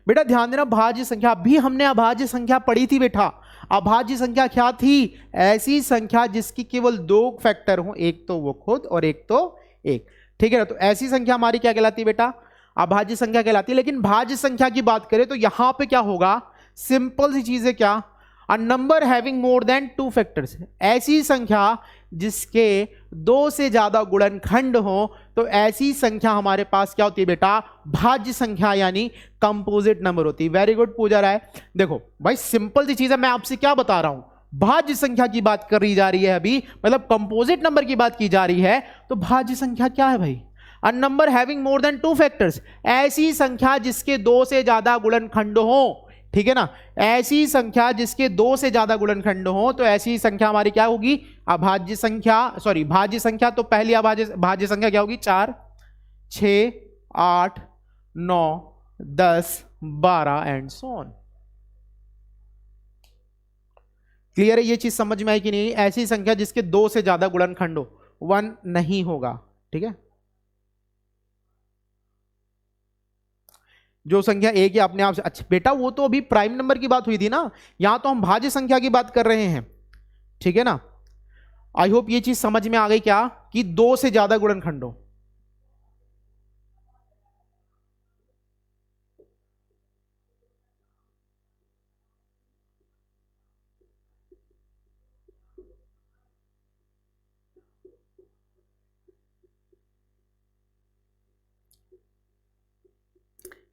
बेटा, ध्यान देना, भाज्य संख्या, अभी हमने अभाज्य संख्या पढ़ी थी बेटा। अभाज्य संख्या क्या थी, ऐसी संख्या जिसकी केवल दो फैक्टर हो, एक तो वो खुद और एक तो एक। ठीक है ना, तो ऐसी संख्या हमारी क्या कहलाती है बेटा, अभाज्य संख्या कहलाती है। लेकिन भाज्य संख्या की बात करें तो यहां पे क्या होगा, सिंपल सी चीज है, क्या, अ number having more than 2 factors. ऐसी संख्या जिसके दो से ज्यादा गुणनखंड हो, तो ऐसी संख्या हमारे पास क्या होती है बेटा, भाज्य संख्या यानी कंपोजिट नंबर होती है। वेरी गुड पूजा राय। देखो भाई सिंपल सी चीज है, मैं आपसे क्या बता रहा हूं, भाज्य संख्या की बात करी जा रही है अभी, मतलब कंपोजिट नंबर की बात की जा रही है। तो भाज्य संख्या क्या है भाई, अ number having more than 2 factors, ऐसी संख्या जिसके दो से ज्यादा गुणनखंड हो। ठीक है ना, ऐसी संख्या जिसके दो से ज्यादा गुणनखंड हो, तो ऐसी संख्या हमारी क्या होगी, अभाज्य संख्या, सॉरी भाज्य संख्या। तो पहली अभाज्य भाज्य संख्या क्या होगी, 4, 6, 8, 9, 10, 12 एंड सो ऑन। क्लियर है, ये चीज समझ में आई कि नहीं, ऐसी संख्या जिसके दो से ज्यादा गुणनखंड हो, 1 नहीं होगा। ठीक है, जो संख्या एक ही अपने आप से, अच्छा बेटा वो तो अभी प्राइम नंबर की बात हुई थी ना, यहां तो हम भाज्य संख्या की बात कर रहे हैं। ठीक है ना, आई होप ये चीज समझ में आ गई, क्या कि दो से ज्यादा गुणनखंड हो।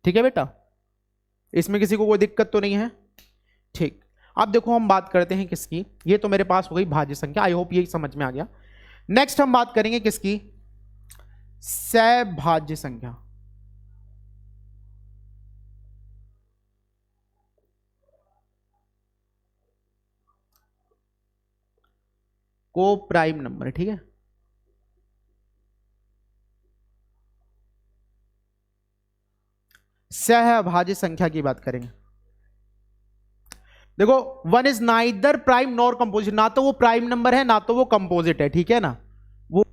ठीक है बेटा, इसमें किसी को कोई दिक्कत तो नहीं है। ठीक, अब देखो हम बात करते हैं किसकी, ये तो मेरे पास हो गई भाज्य संख्या, आई होप ये समझ में आ गया। नेक्स्ट हम बात करेंगे किसकी, सहभाज्य संख्या। को प्राइम नंबर। ठीक है, सहभाज्य संख्या की बात करेंगे। देखो, one is neither prime nor composite, ना तो वो प्राइम नंबर है ना तो वो कंपोजिट है। ठीक है ना, वो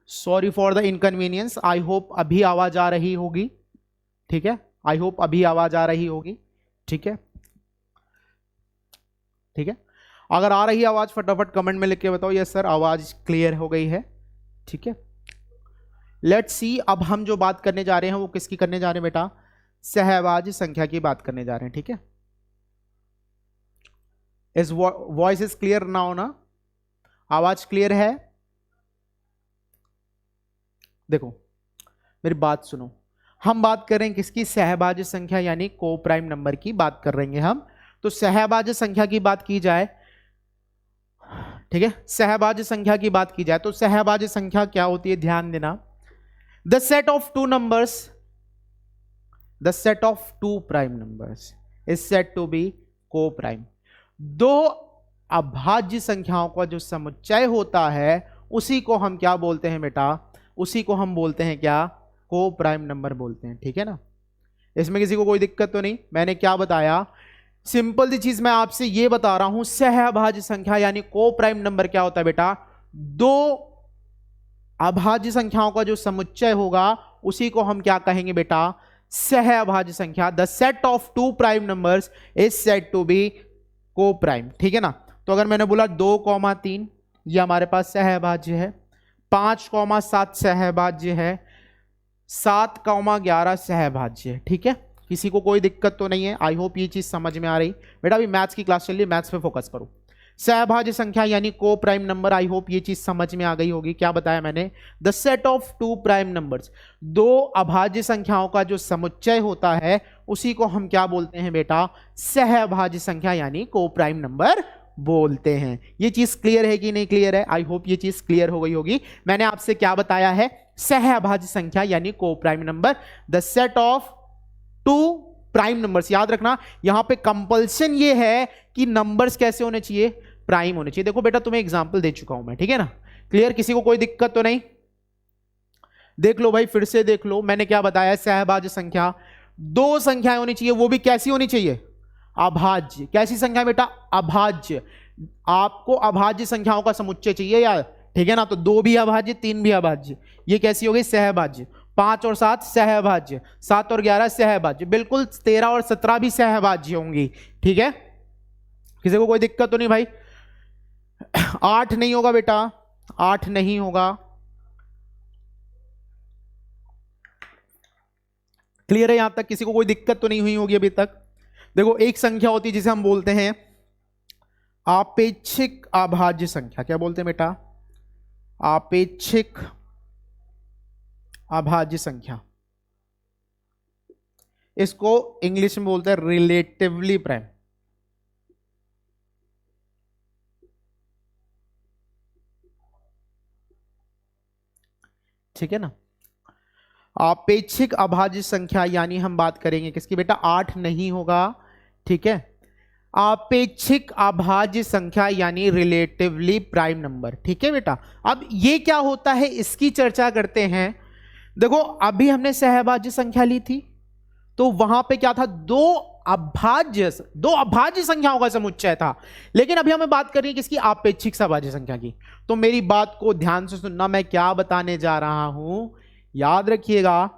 sorry for the inconvenience. I hope अभी आवाज आ रही होगी, ठीक है, आई होप अभी आवाज आ रही होगी, ठीक है, ठीक है। अगर आ रही है आवाज फटाफट कमेंट में लिख के बताओ यस सर आवाज क्लियर हो गई है, ठीक है। लेट्स सी, अब हम जो बात करने जा रहे हैं वो किसकी करने जा रहे हैं बेटा, सहभाज्य संख्या की बात करने जा रहे हैं, ठीक है। इस वॉइस इज क्लियर नाउ ना, आवाज क्लियर है? देखो मेरी बात सुनो, हम बात कर रहे हैं किसकी, सहभाज्य संख्या यानी को प्राइम नंबर की बात कर रहे हैं हम। तो सहभाज्य संख्या की बात की जाए, ठीक है, सहभाज्य संख्या की बात की जाए तो सहभाज्य संख्या क्या होती है, ध्यान देना। The set of two numbers, the set of two prime numbers is said to be coprime. दो अभाज्य संख्याओं का जो समुच्चय होता है उसी को हम क्या बोलते हैं बेटा, उसी को हम बोलते हैं क्या, को प्राइम नंबर बोलते हैं, ठीक है ना। इसमें किसी को कोई दिक्कत तो नहीं, मैंने क्या बताया, सिंपल सी चीज मैं आपसे ये बता रहा हूं, सहभाज्य संख्या यानी को प्राइम नंबर क्या होता है बेटा, दो अभाज्य संख्याओं का जो समुच्चय होगा उसी को हम क्या कहेंगे बेटा, सहअभाज्य संख्या। The set of two prime numbers is said to be coprime, ठीक है ना। तो अगर मैंने बोला 2,3 ये हमारे पास सहअभाज्य है, 5,7 सहअभाज्य है, 7,11 सहअभाज्य है, ठीक है। किसी को कोई दिक्कत तो नहीं है, आई होप ये चीज समझ में आ रही। बेटा अभी मैथ्स की क्लास चल रही है, मैथ्स पे फोकस करो। सहभाज्य संख्या यानी coprime number, I hope ये चीज समझ में आ गई होगी। क्या बताया मैंने, the set of two prime numbers, दो अभाज्य संख्याओं का जो समुच्चय होता है उसी को हम क्या बोलते हैं बेटा, सहभाज्य संख्या यानी को प्राइम नंबर बोलते हैं। ये चीज क्लियर है कि नहीं क्लियर है, आई होप ये चीज क्लियर हो गई होगी। मैंने आपसे क्या बताया है, सहभाज्य संख्या यानी coprime number, the set of two prime numbers. याद रखना यहां पे कंपल्सन ये है कि नंबर्स कैसे होने चाहिए, प्राइम होने चाहिए। देखो बेटा तुम्हें एग्जांपल दे चुका हूं मैं, ठीक है ना, क्लियर, किसी को कोई दिक्कत तो नहीं। देख लो भाई, फिर से देख लो, मैंने क्या बताया, सहभाज्य संख्या दो संख्याएं होनी चाहिए, वो भी कैसी होनी चाहिए, अभाज्य। कैसी संख्या बेटा, अभाज्य। आपको अभाज्य संख्याओं का समुच्चय चाहिए यार, ठीक है ना, तो 2 भी अभाज्य 3 भी अभाज्य, ये कैसी हो गई, सहभाज्य। 5 और 7 सहभाज्य, 7 और 11 सहभाज्य, बिल्कुल 13 और 17 भी सहभाज्य होंगी, ठीक है। किसी को कोई दिक्कत तो नहीं भाई। 8 नहीं होगा बेटा, 8 नहीं होगा, क्लियर है यहां तक, किसी को कोई दिक्कत तो नहीं हुई होगी अभी तक। देखो एक संख्या होती है जिसे हम बोलते हैं आपेक्षिक अभाज्य संख्या। क्या बोलते हैं बेटा, आपेक्षिक अभाज्य संख्या, इसको इंग्लिश में बोलते हैं रिलेटिवली प्राइम। ठीक है ना, आपेक्षिक अभाज्य संख्या यानी हम बात करेंगे किसकी बेटा, 8 नहीं होगा, ठीक है। आपेक्षिक अभाज्य संख्या यानी रिलेटिवली प्राइम नंबर, ठीक है बेटा। अब ये क्या होता है इसकी चर्चा करते हैं। देखो अभी हमने सहभाज्य संख्या ली थी तो वहां पे क्या था, दो अभाज्य संख्याओं का समुच्चय था, लेकिन अभी हमें बात करनी है किसकी, आपेक्षिक अभाज्य संख्या की। तो मेरी बात को ध्यान से सुनना, मैं क्या बताने जा रहा हूं, याद रखिएगा।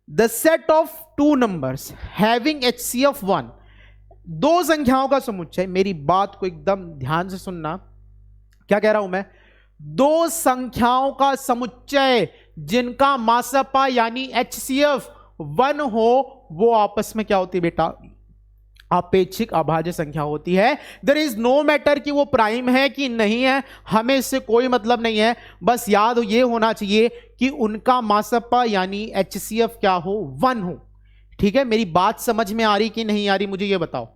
The set of two numbers having HCF 1, दो संख्याओं का समुच्चय, मेरी बात को एकदम ध्यान से सुनना, क्या कह रहा हूं मैं, दो संख्याओं का समुच्चय जिनका मासपा यानी HCF 1 हो, वो आपस में क्या होती है बेटा, आपेक्षिक अभाज्य संख्या होती है। देयर इज नो मैटर कि वो प्राइम है कि नहीं है, हमें इससे कोई मतलब नहीं है, बस याद ये होना चाहिए कि उनका मासपा यानी HCF क्या हो, 1 हो, ठीक है। मेरी बात समझ में आ रही कि नहीं आ रही, मुझे ये बताओ,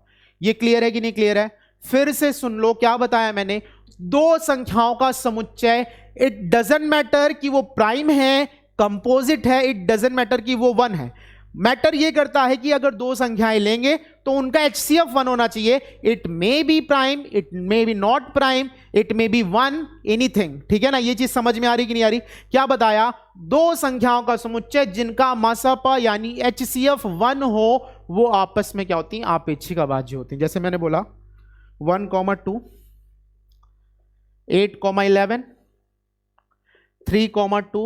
ये क्लियर है कि नहीं क्लियर है। फिर से सुन लो, क्या बताया मैंने, दो संख्याओं का समुच्चय, इट डजंट मैटर कि वो प्राइम है, कंपोजिट है, इट डजंट मैटर कि वो 1 है। मैटर ये करता है कि अगर दो संख्याएं लेंगे तो उनका HCF 1 होना चाहिए। It may be prime, it may be not prime, it may be 1, anything, ठीक है ना। ये चीज समझ में आ रही कि नहीं आ रही। क्या बताया, दो संख्याओं का समुच्चय जिनका मासपा यानी HCF 1 हो, वो आपस में क्या होती हैं, आपेक्षिक अभाज्य होती हैं। जैसे मैंने बोला 1, 2, 8, 11, 3,2,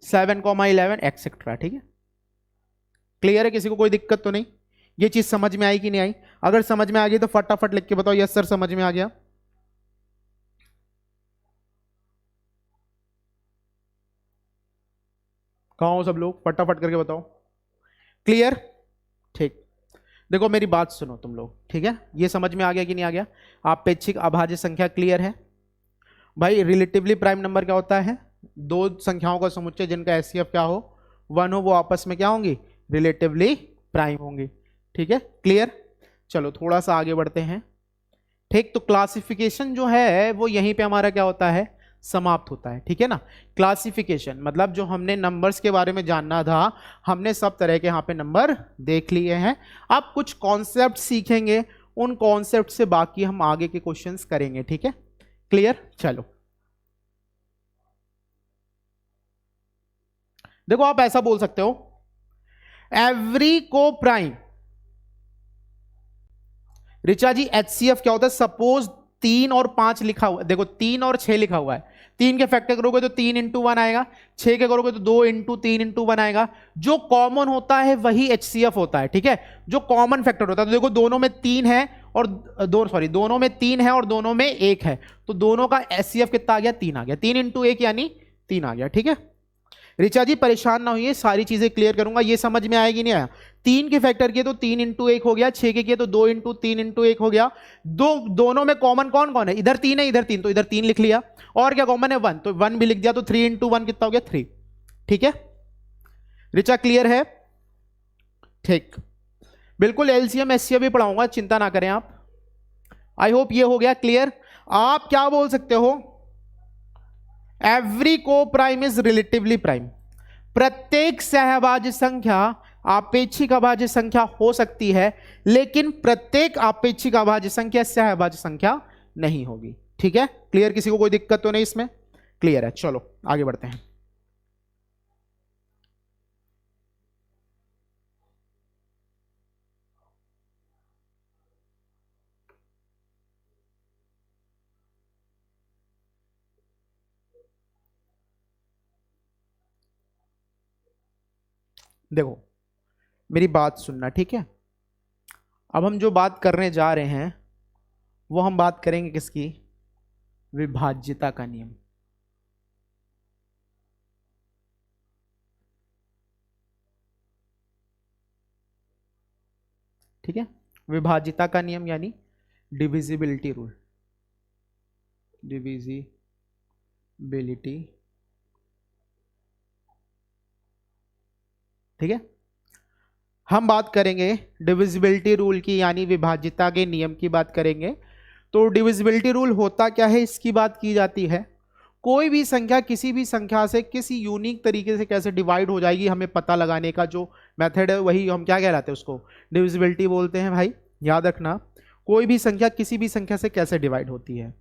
7,11 एक्सेट्रा। ठीक है, क्लियर है? किसी को कोई दिक्कत तो नहीं? ये चीज समझ में आई कि नहीं आई? अगर समझ में आ गई तो फटाफट लिख के बताओ यस सर समझ में आ गया। कहाँ हो सब लोग? फटाफट करके बताओ। क्लियर? ठीक, देखो मेरी बात सुनो तुम लोग, ठीक है? ये समझ में आ गया कि नहीं आ गया? आपेक्षिक अभाज्य संख्या क्लियर है भाई? रिलेटिवली प्राइम नंबर क्या होता है? दो संख्याओं का समुच्चय जिनका एचसीएफ क्या हो, 1 हो, वो आपस में क्या होंगी? रिलेटिवली प्राइम होंगी। ठीक है, क्लियर? चलो थोड़ा सा आगे बढ़ते हैं। ठीक, तो क्लासिफिकेशन जो है वो यहीं पे हमारा क्या होता है? समाप्त होता है। ठीक है ना? क्लासिफिकेशन मतलब जो हमने नंबर्स के बारे में जानना था, हमने सब तरह के यहाँ पे नंबर देख लिए हैं। अब कुछ कॉन्सेप्ट सीखेंगे, उन कॉन्सेप्ट से बाकी हम आगे के क्वेश्चंस करेंगे। ठीक है, क्लियर? चलो देखो, आप ऐसा बोल सकते हो एवरी को प्राइम, ऋचा जी एचसीएफ क्या होता है? सपोज 3 और 5 लिखा हुआ है, देखो 3 और 6 लिखा हुआ है, 3 के फैक्टर करोगे तो 3 इंटू 1 आएगा, 6 के करोगे तो 2 इंटू 3 इंटू 1 आएगा। जो कॉमन होता है वही एचसीएफ होता है। ठीक है, जो कॉमन फैक्टर होता है, तो देखो दोनों में 3 है और दोनों में 3 है और दोनों में 1 है, तो दोनों का एचसीएफ कितना आ गया? 3 आ गया। 3 इंटू 1 यानी 3 आ गया। ठीक है, ऋचा जी परेशान ना होइए, सारी चीजें क्लियर करूंगा। ये समझ में आएगी नहीं आया? 3 के फैक्टर किए तो 3 इंटू 1 हो गया, 6 के किए तो 2 इंटू 3 इंटू 1 हो गया। दोनों में कॉमन कौन कौन है? इधर 3 है, इधर 3, तो इधर 3 लिख लिया। और क्या कॉमन है? 1, तो 1 भी लिख दिया, तो 3 इंटू 1 कितना हो गया? 3। ठीक है ऋचा, क्लियर है? ठीक, बिल्कुल एलसीएम एचसीएफ भी पढ़ाऊंगा, चिंता ना करें आप। आई होप ये हो गया क्लियर। आप क्या बोल सकते हो? एवरी को प्राइम इज रिलेटिवली प्राइम। प्रत्येक सहभाज्य संख्या आपेक्षिक अभाज्य संख्या हो सकती है, लेकिन प्रत्येक आपेक्षिक अभाज्य संख्या सहभाज्य संख्या नहीं होगी। ठीक है, क्लियर? किसी को कोई दिक्कत तो नहीं इसमें? क्लियर है? चलो आगे बढ़ते हैं। देखो मेरी बात सुनना, ठीक है? अब हम जो बात करने जा रहे हैं वो हम बात करेंगे किसकी? विभाज्यता का नियम। ठीक है, विभाज्यता का नियम यानी डिविजिबिलिटी रूल। डिविजिबिलिटी, ठीक है? हम बात करेंगे डिविजिबिलिटी रूल की, यानी विभाज्यता के नियम की बात करेंगे। तो डिविजिबिलिटी रूल होता क्या है, इसकी बात की जाती है। कोई भी संख्या किसी भी संख्या से किसी यूनिक तरीके से कैसे डिवाइड हो जाएगी, हमें पता लगाने का जो मेथड है वही हम क्या कहलाते हैं? उसको डिविजिबिलिटी बोलते हैं। भाई याद रखना, कोई भी संख्या किसी भी संख्या से कैसे डिवाइड होती है।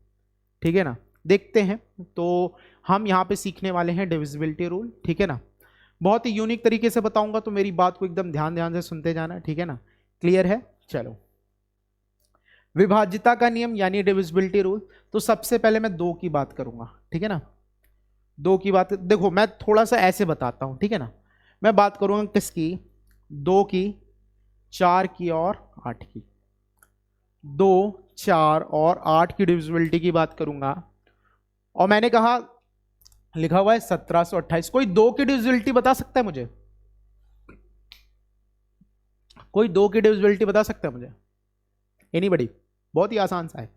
ठीक है ना? देखते हैं। तो हम यहाँ पे सीखने वाले हैं डिविजिबिलिटी रूल। ठीक है ना? बहुत ही यूनिक तरीके से बताऊंगा, तो मेरी बात को एकदम ध्यान से सुनते जाना। ठीक है ना? क्लियर है? चलो, विभाज्यता का नियम यानी डिविजिबिलिटी रूल। तो सबसे पहले मैं 2 की बात करूंगा। ठीक है ना? 2 की बात, देखो मैं थोड़ा सा ऐसे बताता हूं। ठीक है ना? मैं बात करूंगा किसकी? 2 की, 4 की और 8 की। 2, 4 और 8 की डिविजिबिलिटी की बात करूंगा। और मैंने कहा लिखा हुआ है 1728। कोई 2 की डिविजिबिलिटी बता सकता है मुझे? कोई 2 की डिविजिबिलिटी बता सकता है मुझे? एनीबॉडी? बहुत ही आसान सा है।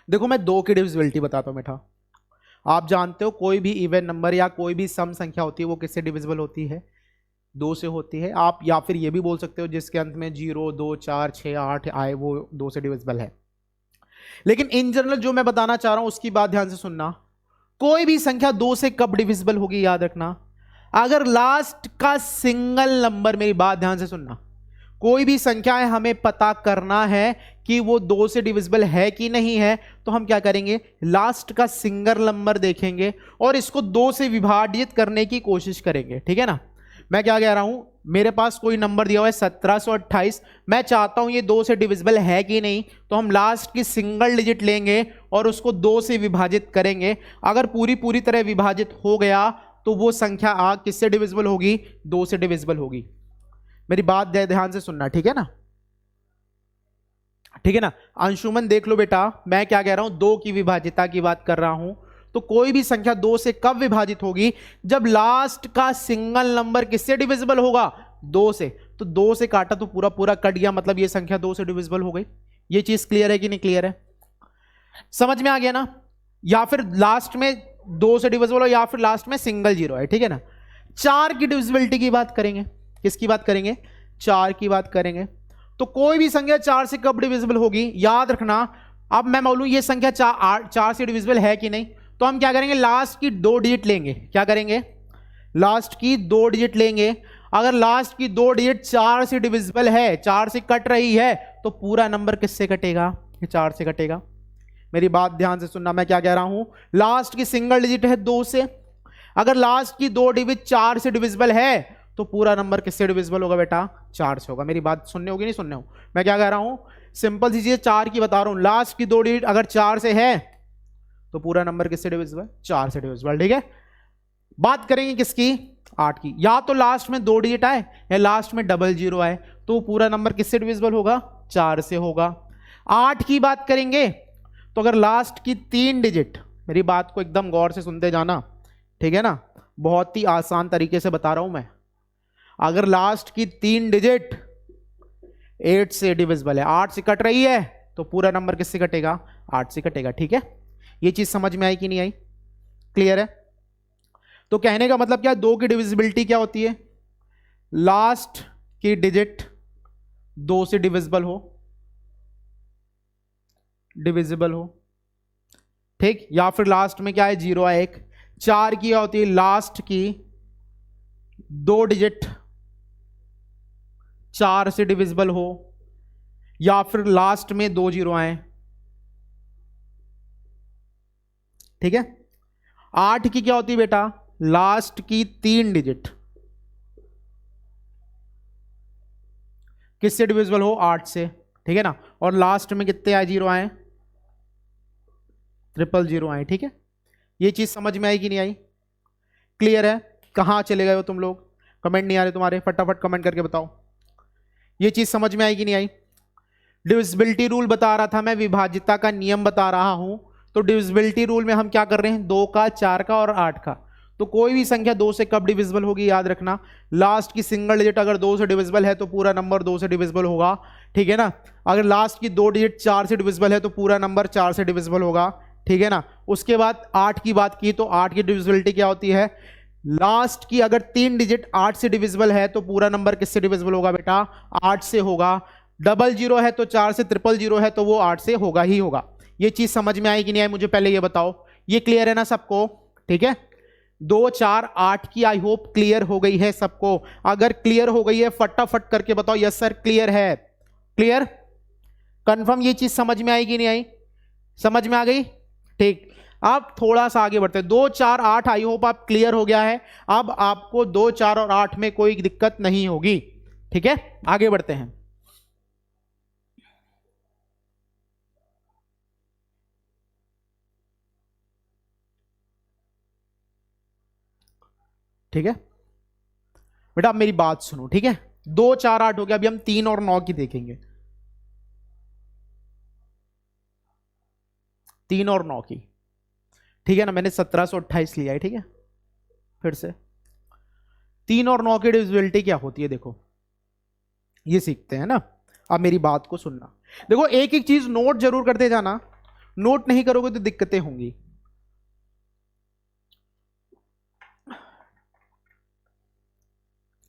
देखो मैं 2 की डिविजिबिलिटी बताता हूं बेटा। आप जानते हो कोई भी इवन नंबर या कोई भी सम संख्या होती है वो किससे डिविजिबल होती है? 2 से होती है। आप या फिर ये भी बोल सकते हो जिसके अंत में 0, 2, 4, 6, 8 आए वो 2 से डिविजिबल है। लेकिन इन जनरल जो मैं बताना चाह रहा हूं उसकी बात ध्यान से सुनना। कोई भी संख्या 2 से कब डिविजिबल होगी याद रखना, अगर लास्ट का सिंगल नंबर, मेरी बात ध्यान से सुनना, कोई भी संख्या है हमें पता करना है कि वो 2 से डिविजिबल है कि नहीं है, तो हम क्या करेंगे? लास्ट का सिंगल नंबर देखेंगे और इसको 2 से विभाजित करने की कोशिश करेंगे। ठीक है ना? मैं क्या कह रहा हूं, मेरे पास कोई नंबर दिया हुआ है 1728, मैं चाहता हूं ये 2 से डिविजिबल है कि नहीं, तो हम लास्ट की सिंगल डिजिट लेंगे और उसको 2 से विभाजित करेंगे। अगर पूरी तरह विभाजित हो गया तो वो संख्या किससे डिविजिबल होगी, 2 से डिविजिबल होगी। मेरी बात ध्यान से सुनना, ठीक है ना, ठीक है ना। अंशुमन देख लो बेटा, मैं क्या कह रहा हूं, 2 की विभाजिता की बात कर रहा हूं। तो कोई भी संख्या 2 से कब विभाजित होगी, जब लास्ट का सिंगल नंबर किससे डिविजिबल होगा, 2 से। तो 2 से काटा तो पूरा कट गया, मतलब ये संख्या 2 से डिविजिबल हो गई। ये चीज क्लियर है कि नहीं क्लियर है, समझ में आ गया ना। या फिर लास्ट में 2 से डिविजिबल हो, या फिर लास्ट में सिंगल जीरो है, ठीक है ना। 4 की डिविजिबिलिटी की बात करेंगे, किसकी बात करेंगे, 4 की बात करेंगे। तो कोई भी संख्या 4 से कब डिविजिबल होगी, याद रखना। अब मैं बोलूं ये संख्या 4 से डिविजिबल है कि नहीं, तो हम क्या करेंगे, लास्ट की 2 डिजिट लेंगे। क्या करेंगे, लास्ट की 2 डिजिट लेंगे। अगर लास्ट की 2 डिजिट 4 से डिविजिबल है, 4 से कट रही है, तो पूरा नंबर किससे कटेगा, ये 4 से कटेगा। मेरी बात ध्यान से सुनना, मैं क्या कह रहा हूं, लास्ट की सिंगल डिजिट है 2 से। अगर लास्ट की 2 डिजिट 4 से डिविजिबल है, तो पूरा नंबर किससे डिविजिबल होगा बेटा, 4 से होगा। मेरी बात सुनने होगी नहीं सुनने हो, मैं क्या कह रहा हूं, सिंपल सी चीज 4 की बता रहा हूं। लास्ट की 2 डिजिट अगर 4 से है, तो पूरा नंबर किससे डिविजिबल, 4 से डिविजिबल, ठीक है। बात करेंगे किसकी, 8 की। या तो लास्ट में 2 डिजिट आए या लास्ट में डबल जीरो आए, तो पूरा नंबर किससे डिविजिबल होगा, 4 से होगा। 8 की बात करेंगे तो अगर लास्ट की 3 डिजिट, मेरी बात को एकदम गौर से सुनते जाना, ठीक है ना, बहुत ही आसान तरीके से बता रहा हूं मैं। अगर लास्ट की 3 डिजिट 8 से डिविजिबल है, 8 से कट रही है, तो पूरा नंबर किससे कटेगा, 8 से कटेगा, ठीक है। ये चीज समझ में आई कि नहीं आई, क्लियर है। तो कहने का मतलब क्या, 2 की डिविजिबिलिटी क्या होती है, लास्ट की डिजिट 2 से डिविजिबल हो, ठीक। या फिर लास्ट में क्या है, 0 है 1। 4 की क्या होती है, लास्ट की 2 डिजिट 4 से डिविजिबल हो, या फिर लास्ट में 2 जीरो आए, ठीक है। 8 की क्या होती है बेटा, लास्ट की 3 डिजिट किससे डिविजिबल हो, 8 से, ठीक है ना। और लास्ट में कितने आए, 0 आए, 000 आए, ठीक है। ये चीज समझ में आई कि नहीं आई, क्लियर है। कहां चले गए हो तुम लोग, कमेंट नहीं आ रहे तुम्हारे, फटाफट कमेंट करके बताओ। ये चीज समझ में आई कि नहीं आई। डिविजिबिलिटी रूल बता रहा था मैं, विभाजिता का नियम बता रहा हूं। तो डिविजिबिलिटी रूल में हम क्या कर रहे हैं, 2 का, 4 का और 8 का। तो कोई भी संख्या 2 से कब डिविजिबल होगी, याद रखना, लास्ट की सिंगल डिजिट अगर 2 से डिविजिबल है, तो पूरा नंबर 2 से डिविजिबल होगा, ठीक है ना। अगर लास्ट की 2 डिजिट 4 से डिविजिबल है, तो पूरा नंबर 4 से डिविजिबल होगा, ठीक है ना। उसके बाद 8 की बात की, तो 8 की डिविजिबिलिटी क्या होती है, लास्ट की अगर 3 डिजिट 8 से डिविजिबल है, तो पूरा नंबर किससे डिविजिबल होगा बेटा, 8 से होगा। डबल जीरो है तो 4 से, 000 है तो वो 8 से होगा ही होगा। ये चीज समझ में आई कि नहीं आई, मुझे पहले ये बताओ। ये क्लियर है ना सबको, ठीक है। 2, 4, 8 की आई होप क्लियर हो गई है सबको। अगर क्लियर हो गई है फटाफट करके बताओ, यस सर क्लियर है, क्लियर, कंफर्म। ये चीज समझ में आई कि नहीं आई, समझ में आ गई, ठीक। अब थोड़ा सा आगे बढ़ते हैं। 2, 4, 8 आई होप आप क्लियर हो गया है। अब आपको 2, 4 और 8 में कोई दिक्कत नहीं होगी, ठीक है। आगे बढ़ते हैं। ठीक है बेटा, अब मेरी बात सुनो, ठीक है। 2, 4, 8 हो गया, अभी हम 3 और 9 की देखेंगे। 3 और 9 की, ठीक है ना। मैंने 1728 लिया है, ठीक है। फिर से 3 और 9 की डिविजिबिलिटी क्या होती है, देखो ये सीखते हैं ना। अब मेरी बात को सुनना, देखो एक एक चीज नोट जरूर करते जाना, नोट नहीं करोगे तो दिक्कतें होंगी।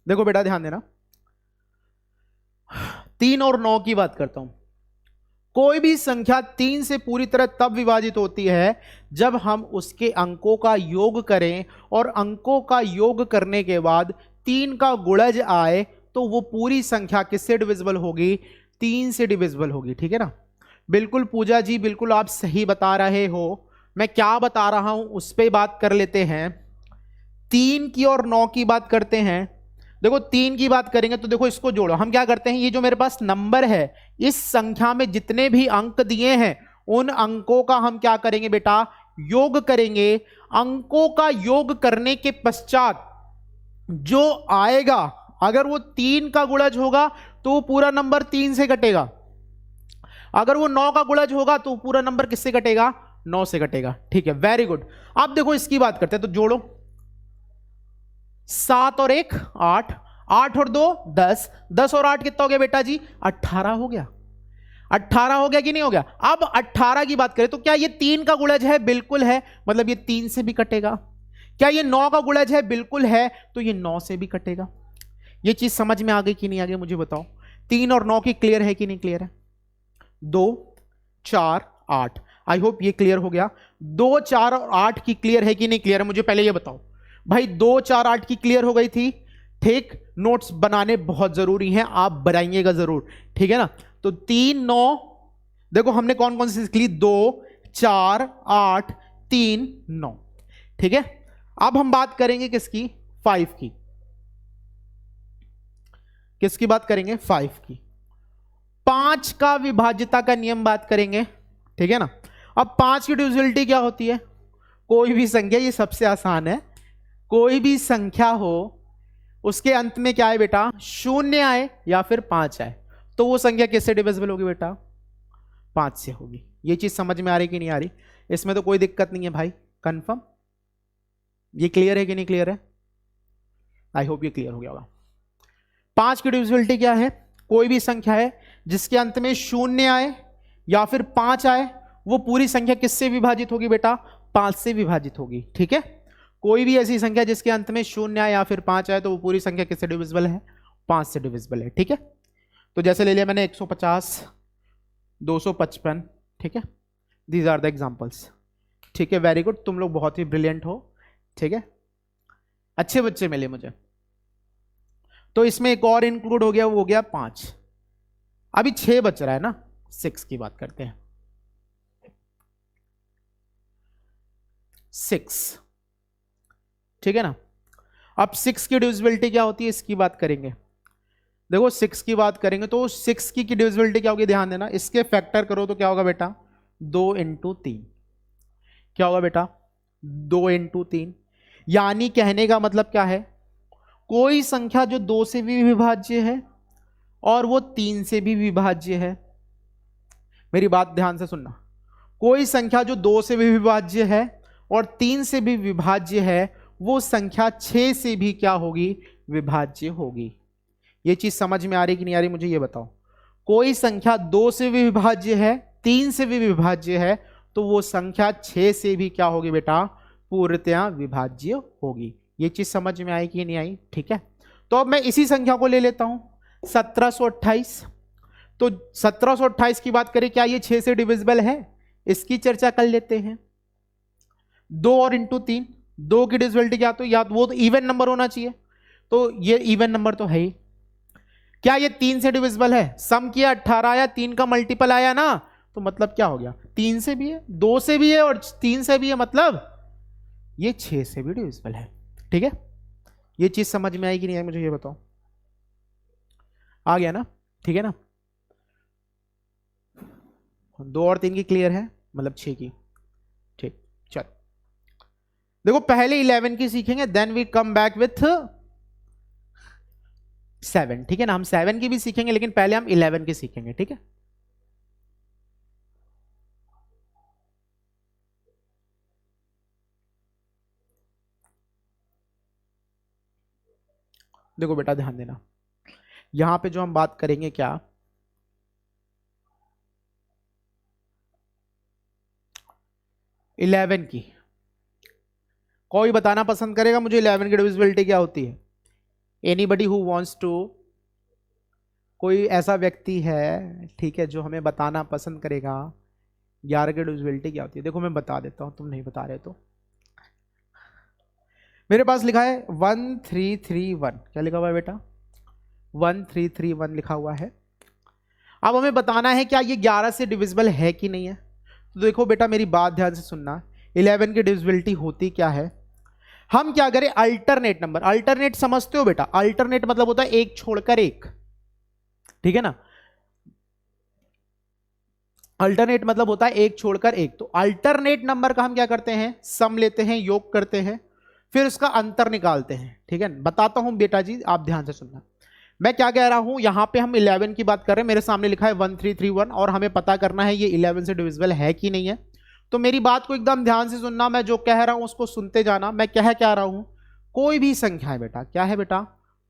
देखो बेटा ध्यान देना, 3 और 9 की बात करता हूं। कोई भी संख्या 3 से पूरी तरह तब विभाजित होती है जब हम उसके अंकों का योग करें, और अंकों का योग करने के बाद 3 का गुणज आए, तो वो पूरी संख्या किससे डिविजिबल होगी, 3 से डिविजिबल होगी, ठीक है ना। बिल्कुल पूजा जी, बिल्कुल आप सही बता रहे हो। मैं क्या बता रहा हूं उस पर बात कर लेते हैं। 3 की और 9 की बात करते हैं। देखो 3 की बात करेंगे तो देखो इसको जोड़ो। हम क्या करते हैं, ये जो मेरे पास नंबर है, इस संख्या में जितने भी अंक दिए हैं उन अंकों का हम क्या करेंगे बेटा, योग करेंगे। अंकों का योग करने के पश्चात जो आएगा, अगर वो 3 का गुणज होगा तो वो पूरा नंबर 3 से कटेगा, अगर वो 9 का गुणज होगा तो पूरा नंबर किससे कटेगा, 9 से कटेगा। ठीक है, वेरी गुड। अब देखो इसकी बात करते हैं, तो जोड़ो 7 और 1 8, 8 और 2 10, 10 और 8 कितना हो गया बेटा जी, 18 हो गया। 18 हो गया कि नहीं हो गया। अब 18 की बात करें तो क्या ये 3 का गुणज है, बिल्कुल है, मतलब ये 3 से भी कटेगा। क्या ये 9 का गुणज है, बिल्कुल है, तो ये 9 से भी कटेगा। ये चीज समझ में आ गई कि नहीं आ गई, मुझे बताओ। 3 और 9 की क्लियर है कि नहीं क्लियर है। 2 4 8, आई होप ये क्लियर हो गया। 2 4 और 8 की क्लियर है कि नहीं क्लियर है, मुझे पहले ये बताओ भाई। 2 4 8 की क्लियर हो गई थी, ठीक। नोट्स बनाने बहुत जरूरी हैं, आप बनाइएगा जरूर, ठीक है ना। तो 3 9, देखो हमने कौन कौन सी सीख ली, 2 4 8 3 9, ठीक है। अब हम बात करेंगे किसकी, 5 की। किसकी बात करेंगे, 5 की। 5 का विभाज्यता का नियम बात करेंगे, ठीक है ना। अब 5 की डिविजिबिलिटी क्या होती है, कोई भी संख्या, ये सबसे आसान है, कोई भी संख्या हो उसके अंत में क्या है बेटा, 0 आए या फिर 5 आए, तो वो संख्या किससे डिविजिबल होगी बेटा, 5 से होगी। ये चीज समझ में आ रही कि नहीं आ रही, इसमें तो कोई दिक्कत नहीं है भाई, कंफर्म। ये क्लियर है कि नहीं क्लियर है, आई होप ये क्लियर हो गया होगा। 5 की डिविजिबिलिटी क्या है, कोई भी संख्या है जिसके अंत में 0 आए या फिर 5 आए, वो पूरी संख्या किससे विभाजित होगी बेटा, 5 से विभाजित होगी, ठीक है। कोई भी ऐसी संख्या जिसके अंत में 0 आए या फिर 5 आए, तो वो पूरी संख्या किससे डिविजिबल है, 5 से डिविजिबल है, ठीक है। तो जैसे ले लिया मैंने 150 255, ठीक है, दीज आर द एग्जाम्पल्स, ठीक है। वेरी गुड, तुम लोग बहुत ही ब्रिलियंट हो, ठीक है, अच्छे बच्चे मिले मुझे। तो इसमें एक और इंक्लूड हो गया, वो हो गया 5। अभी 6 बच रहा है ना, 6 की बात करते हैं। 6, ठीक है ना। अब 6 की डिविजिबिलिटी क्या होती है, इसकी बात करेंगे। देखो 6 की बात करेंगे तो 6 की डिविजिबिलिटी क्या होगी, ध्यान देना, इसके फैक्टर करो तो क्या होगा बेटा, 2 × 3, क्या होगा बेटा, 2 × 3। यानी कहने का मतलब क्या है, कोई संख्या जो 2 से भी विभाज्य है और वो 3 से भी विभाज्य है, मेरी बात ध्यान से सुनना, कोई संख्या जो 2 से भी विभाज्य है और 3 से भी विभाज्य है, वो संख्या 6 से भी क्या होगी, विभाज्य होगी। ये चीज समझ में आ रही कि नहीं आ रही, मुझे ये बताओ। कोई संख्या 2 से भी विभाज्य है, 3 से भी विभाज्य है, तो वो संख्या 6 से भी क्या होगी बेटा, पूर्णतया विभाज्य होगी। ये चीज समझ में आई कि नहीं आई, ठीक है। तो अब मैं इसी संख्या को ले लेता हूं, 1728। तो 1728 की बात करें, क्या ये 6 से डिविजिबल है, इसकी चर्चा कर लेते हैं। 2 और × 3, 2 की डिविजिबिलिटी क्या, तो या वो तो इवन नंबर होना चाहिए, तो ये इवन नंबर तो है ही। क्या ये 3 से डिविजिबल है, सम किया 18 आया, 3 का मल्टीपल आया ना, तो मतलब क्या हो गया, 3 से भी है, 2 से भी है और 3 से भी है, मतलब ये 6 से भी डिविजिबल है, ठीक है। ये चीज समझ में आई कि नहीं आई, मुझे ये बताओ, आ गया ना, ठीक है ना। 2 और 3 की क्लियर है, मतलब 6 की, ठीक। चलो देखो पहले 11 की सीखेंगे, then we come back with 7, ठीक है ना। हम 7 की भी सीखेंगे लेकिन पहले हम 11 की सीखेंगे, ठीक है। देखो बेटा ध्यान देना, यहां पे जो हम बात करेंगे क्या, इलेवन की, कोई बताना पसंद करेगा मुझे 11 की डिविजिबिलिटी क्या होती है, एनीबडी हु वांट्स टू, कोई ऐसा व्यक्ति है, ठीक है, जो हमें बताना पसंद करेगा 11 की डिविजिबिलिटी क्या होती है। देखो मैं बता देता हूं, तुम नहीं बता रहे तो। मेरे पास लिखा है 1331, क्या लिखा हुआ है बेटा, 1331 लिखा हुआ है। अब हमें बताना है क्या ये 11 से डिविजिबल है कि नहीं है। तो देखो बेटा मेरी बात ध्यान से सुनना, 11 की डिविजिबिलिटी होती क्या है, हम क्या करें, अल्टरनेट नंबर, अल्टरनेट समझते हो बेटा, अल्टरनेट मतलब होता है एक छोड़कर एक, ठीक है ना, अल्टरनेट मतलब होता है एक छोड़कर एक। तो अल्टरनेट नंबर का हम क्या करते हैं, सम लेते हैं, योग करते हैं, फिर उसका अंतर निकालते हैं, ठीक है। बताता हूं बेटा जी, आप ध्यान से सुनना। मैं क्या कह रहा हूं, यहां पे हम 11 की बात कर रहे हैं, मेरे सामने लिखा है 1331 और हमें पता करना है ये 11 से डिविजिबल है कि नहीं है। तो मेरी बात को एकदम ध्यान से सुनना, मैं जो कह रहा हूं उसको सुनते जाना। मैं कह क्या रहा हूं, कोई भी संख्या है बेटा, क्या है बेटा,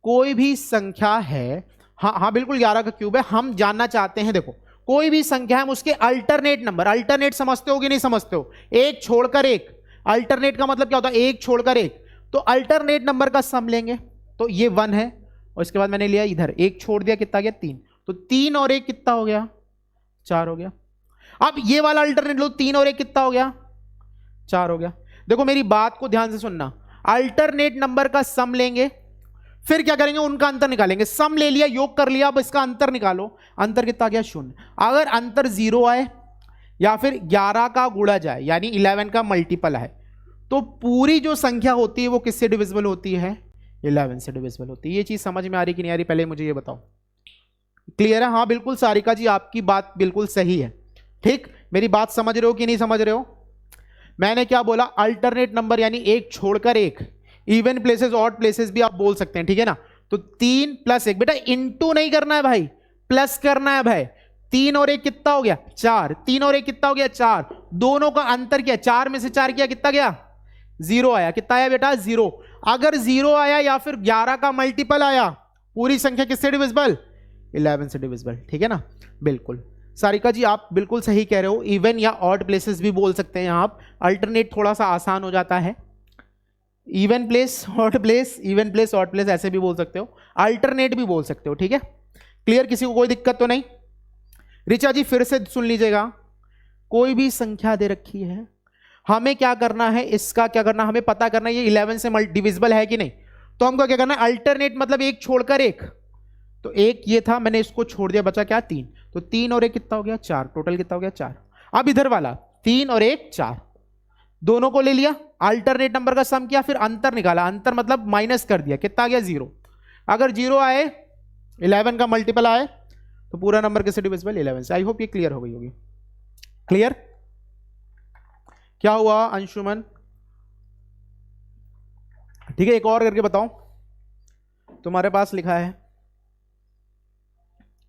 कोई भी संख्या है, हाँ हाँ बिल्कुल 11 का क्यूब है, हम जानना चाहते हैं, देखो कोई भी संख्या है उसके अल्टरनेट नंबर, अल्टरनेट समझते हो कि नहीं समझते हो, एक छोड़कर एक, अल्टरनेट का मतलब क्या होता है, एक छोड़कर एक। तो अल्टरनेट नंबर का सम लेंगे, तो ये 1 है, और इसके बाद मैंने लिया इधर एक छोड़ दिया, कितना गया 3, तो 3 और 1 कितना हो गया, 4 हो गया। अब ये वाला अल्टरनेट लो, 3 और 1 कितना हो गया, 4 हो गया। देखो मेरी बात को ध्यान से सुनना, अल्टरनेट नंबर का सम लेंगे, फिर क्या करेंगे, उनका अंतर निकालेंगे। सम ले लिया, योग कर लिया, अब इसका अंतर निकालो, अंतर कितना गया 0। अगर अंतर 0 आए या फिर 11 का गुणा जाए यानी 11 का मल्टीपल है, तो पूरी जो संख्या होती है वो किससे डिविजिबल होती है, 11 से डिविजिबल होती है। ये चीज समझ में आ रही कि नहीं आ रही, पहले मुझे ये बताओ। क्लियर है, हाँ बिल्कुल सारिका जी आपकी बात बिल्कुल सही है, ठीक। मेरी बात समझ रहे हो कि नहीं समझ रहे हो। मैंने क्या बोला, अल्टरनेट नंबर यानी एक छोड़कर एक, इवन प्लेसेस ऑड प्लेसेस भी आप बोल सकते हैं, ठीक है ना। तो 3 + 1, बेटा इंटू नहीं करना है भाई, प्लस करना है भाई। 3 और 1 कितना हो गया 4, 3 और 1 कितना हो गया 4, दोनों का अंतर क्या, 4 में से 4 किया कितना गया 0 आया, कितना आया बेटा 0। अगर 0 आया या फिर 11 का मल्टीपल आया, पूरी संख्या किससे डिविजिबल, 11 से डिविजिबल, ठीक है ना। बिल्कुल सारिका जी आप बिल्कुल सही कह रहे हो, इवन या ऑड प्लेसेस भी बोल सकते हैं आप, अल्टरनेट थोड़ा सा आसान हो जाता है। Even place, odd place, even place, odd place ऐसे भी बोल सकते हो, अल्टरनेट भी बोल सकते हो, ठीक है। क्लियर, किसी को कोई दिक्कत तो नहीं। रिचा जी फिर से सुन लीजिएगा, कोई भी संख्या दे रखी है, हमें क्या करना है, इसका क्या करना, हमें पता करना है ये 11 से डिविजिबल है कि नहीं। तो हमको क्या करना है, अल्टरनेट मतलब एक छोड़कर एक, तो एक ये था, मैंने इसको छोड़ दिया, बचा क्या 3, तो 3 और 1 कितना हो गया 4, टोटल कितना हो गया 4। अब इधर वाला 3 और 1 4, दोनों को ले लिया, अल्टरनेट नंबर का सम किया, फिर अंतर निकाला, अंतर मतलब माइनस कर दिया, कितना आ गया 0। अगर 0 आए, 11 का मल्टीपल आए, तो पूरा नंबर किससे डिविजिबल, 11 से। आई होप ये क्लियर हो गई होगी। क्लियर, क्या हुआ अंशुमन, ठीक है। एक और करके बताओ, तुम्हारे पास लिखा है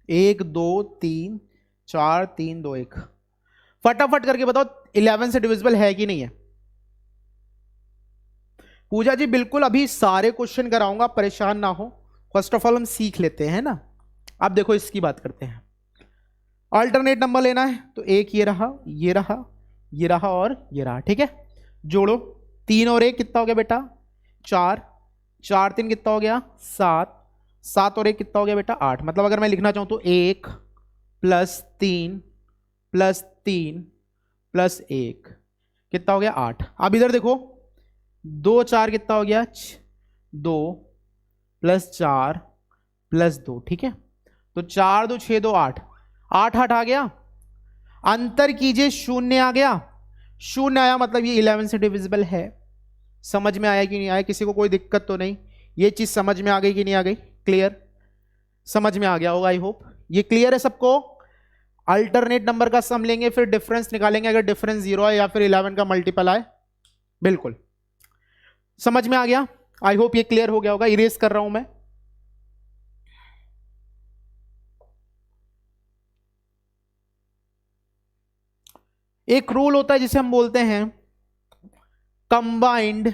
1 2 3 4 3 2 1, फटाफट करके बताओ 11 से डिविजिबल है कि नहीं है। पूजा जी बिल्कुल अभी सारे क्वेश्चन कराऊंगा, परेशान ना हो, फर्स्ट ऑफ ऑल हम सीख लेते हैं ना। अब देखो इसकी बात करते हैं, अल्टरनेट नंबर लेना है, तो एक ये रहा, ये रहा, ये रहा और ये रहा, ठीक है। जोड़ो, 3 और 1 कितना हो गया बेटा 4, 4 3 कितना हो गया 7, 7 और 1 कितना हो गया बेटा 8। मतलब अगर मैं लिखना चाहूं तो 1 + 3 + 3 + 1 कितना हो गया 8। अब इधर देखो 2 4 कितना हो गया 2 + 4 + 2, ठीक है। तो 4 2 6 2 8, 8 8 आ गया, अंतर कीजिए 0 आ गया, 0 आया मतलब ये 11 से डिविजिबल है। समझ में आया कि नहीं आया, किसी को कोई दिक्कत तो नहीं, ये चीज समझ में आ गई कि नहीं आ गई, क्लियर, समझ में आ गया होगा आई होप। ये क्लियर है सबको। अल्टरनेट नंबर का सम लेंगे, फिर डिफरेंस निकालेंगे, अगर डिफरेंस 0 आए या फिर 11 का मल्टीपल आए, बिल्कुल समझ में आ गया। आई होप ये क्लियर हो गया होगा। इरेज कर रहा हूं मैं, एक रूल होता है जिसे हम बोलते हैं कंबाइंड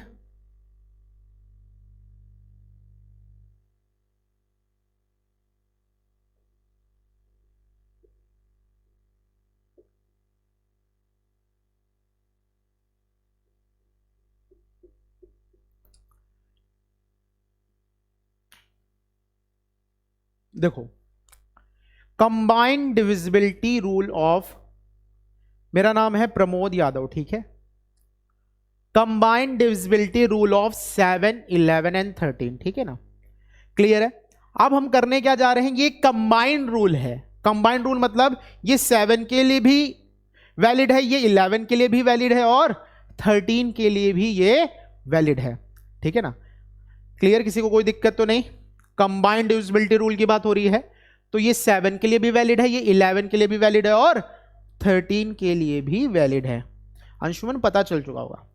देखो कंबाइंड डिविजिबिलिटी रूल ऑफ, मेरा नाम है प्रमोद यादव, ठीक है। Combined divisibility rule of 7 11 and 13, ठीक है ना, क्लियर है। अब हम करने क्या जा रहे हैं, ये कंबाइंड रूल है। कंबाइंड रूल मतलब ये 7 के लिए भी वैलिड है, ये 11 के लिए भी वैलिड है और 13 के लिए भी ये वैलिड है। ठीक है ना, क्लियर, किसी को कोई दिक्कत तो नहीं। कंबाइंड डिविजिबिलिटी रूल की बात हो रही है, तो ये 7 के लिए भी वैलिड है, ये 11 के लिए भी वैलिड है और 13 के लिए भी वैलिड है। अंशुमन पता चल चुका होगा,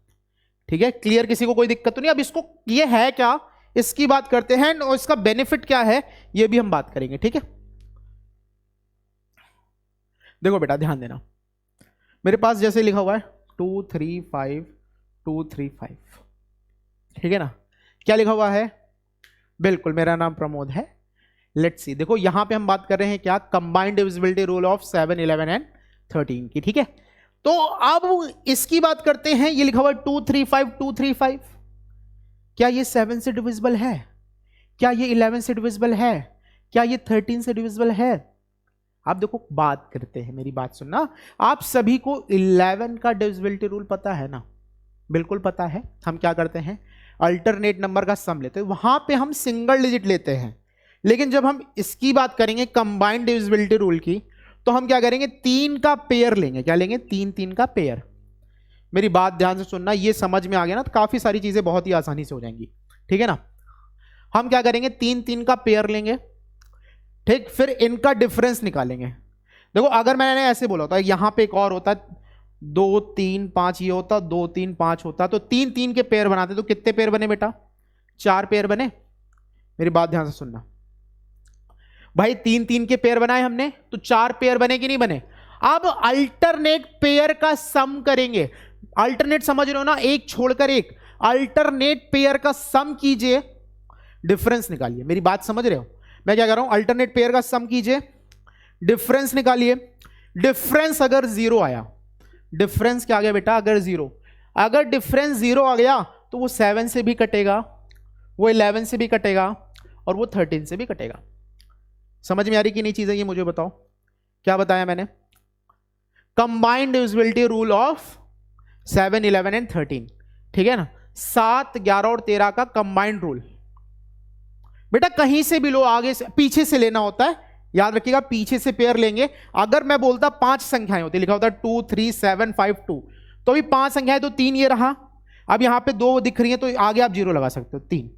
ठीक है, क्लियर, किसी को कोई दिक्कत तो नहीं। अब इसको ये है क्या, इसकी बात करते हैं और इसका बेनिफिट क्या है ये भी हम बात करेंगे, ठीक है। देखो बेटा ध्यान देना, मेरे पास जैसे लिखा हुआ है 2 3 5 2 3 5, ठीक है ना, क्या लिखा हुआ है, बिल्कुल मेरा नाम प्रमोद है। लेट्स सी, देखो यहां पे हम बात कर रहे हैं क्या, combined divisibility rule of 7 11 and 13 की, ठीक है। तो अब इसकी बात करते हैं, ये लिखा हुआ है 2 3 5 2 3 5, क्या ये 7 से डिविजिबल है, क्या ये 11 से डिविजिबल है, क्या ये 13 से डिविजिबल है। आप देखो बात करते हैं, मेरी बात सुनना, आप सभी को 11 का डिविजिबिलिटी रूल पता है ना, बिल्कुल पता है। हम क्या करते हैं, अल्टरनेट नंबर का सम लेते हैं, वहां पे हम सिंगल डिजिट लेते हैं, लेकिन जब हम इसकी बात करेंगे कंबाइंड डिविजिबिलिटी रूल की, तो हम क्या करेंगे, 3 का पेयर लेंगे, क्या लेंगे, 3 3 का पेयर। मेरी बात ध्यान से सुनना, ये समझ में आ गया ना तो काफी सारी चीजें बहुत ही आसानी से हो जाएंगी, ठीक है ना। हम क्या करेंगे, 3 3 का पेयर लेंगे, ठीक, फिर इनका डिफरेंस निकालेंगे। देखो अगर मैंने ऐसे बोला होता, यहां पे एक और होता 2 3 5, ये होता 2 3 5 होता, तो 3 3 के पेयर बनाते, तो कितने पेयर बने बेटा, 4 पेयर बने। मेरी बात ध्यान से सुनना भाई, 3 3 के पेयर बनाए हमने, तो 4 पेयर बने कि नहीं बने। अब अल्टरनेट पेयर का सम करेंगे, अल्टरनेट समझ रहे हो ना, एक छोड़कर एक, अल्टरनेट पेयर का सम कीजिए, डिफरेंस निकालिए। मेरी बात समझ रहे हो, मैं क्या कर रहा हूं, अल्टरनेट पेयर का सम कीजिए, डिफरेंस निकालिए। डिफरेंस अगर 0 आया, डिफरेंस क्या आ गया बेटा, अगर 0, अगर डिफरेंस 0 आ गया तो वो 7 से भी कटेगा, वो 11 से भी कटेगा और वो 13 से भी कटेगा। समझ में आ रही कि नहीं चीजें, ये मुझे बताओ, क्या बताया मैंने, combined divisibility rule of 7 11 and 13, ठीक है ना, 7 11 और 13 का कंबाइंड रूल। बेटा कहीं से भी लो, आगे से पीछे से लेना होता है, याद रखिएगा, पीछे से पेयर लेंगे। अगर मैं बोलता 5 संख्याएं होती, लिखा होता 2 3 7 5 2, तो भी 5 संख्याएं, तो 3 ये रहा, अब यहां पे 2 दिख रही है, तो आगे आप 0 लगा सकते हो, 3,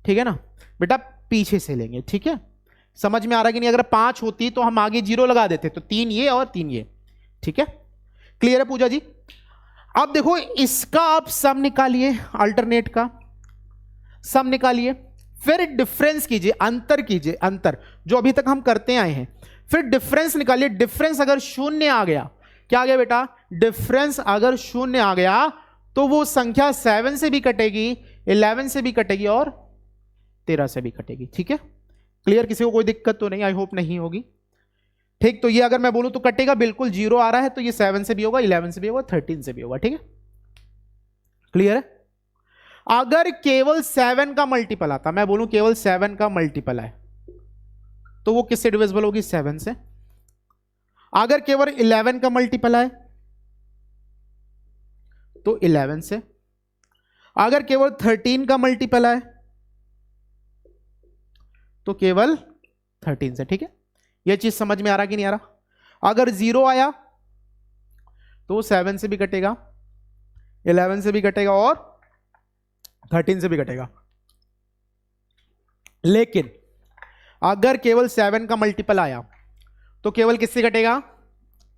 ठीक है ना। बेटा पीछे से लेंगे, ठीक है, समझ में आ रहा कि नहीं, अगर 5 होती तो हम आगे 0 लगा देते, तो 3 ये और 3 ये, ठीक है, क्लियर है पूजा जी। अब देखो इसका आप सम निकालिए, अल्टरनेट का सम निकालिए, फिर डिफरेंस कीजिए, अंतर कीजिए, अंतर जो अभी तक हम करते आए हैं, फिर डिफरेंस निकालिए। डिफरेंस अगर 0 आ गया, क्या आ गया बेटा, डिफरेंस अगर 0 आ गया तो वो संख्या 7 से भी कटेगी, 11 से भी कटेगी और 13 से भी कटेगी, ठीक है, क्लियर, किसी को कोई दिक्कत तो नहीं, आई होप नहीं होगी, ठीक। तो ये अगर मैं बोलूं तो कटेगा, बिल्कुल 0 आ रहा है तो ये 7 से भी होगा, 11 से भी होगा, 13 से भी होगा, ठीक है, क्लियर है। अगर केवल 7 का मल्टीपल आता, मैं बोलूं केवल 7 का मल्टीपल है, तो वो किससे डिविजिबल होगी, 7 से। अगर केवल 11 का मल्टीपल है तो 11 से। अगर केवल 13 का मल्टीपल है तो केवल 13 से, ठीक है, यह चीज समझ में आ रहा कि नहीं आ रहा। अगर 0 आया तो 7 से भी कटेगा, 11 से भी कटेगा और 13 से भी कटेगा। लेकिन अगर केवल 7 का मल्टीपल आया तो केवल किससे कटेगा,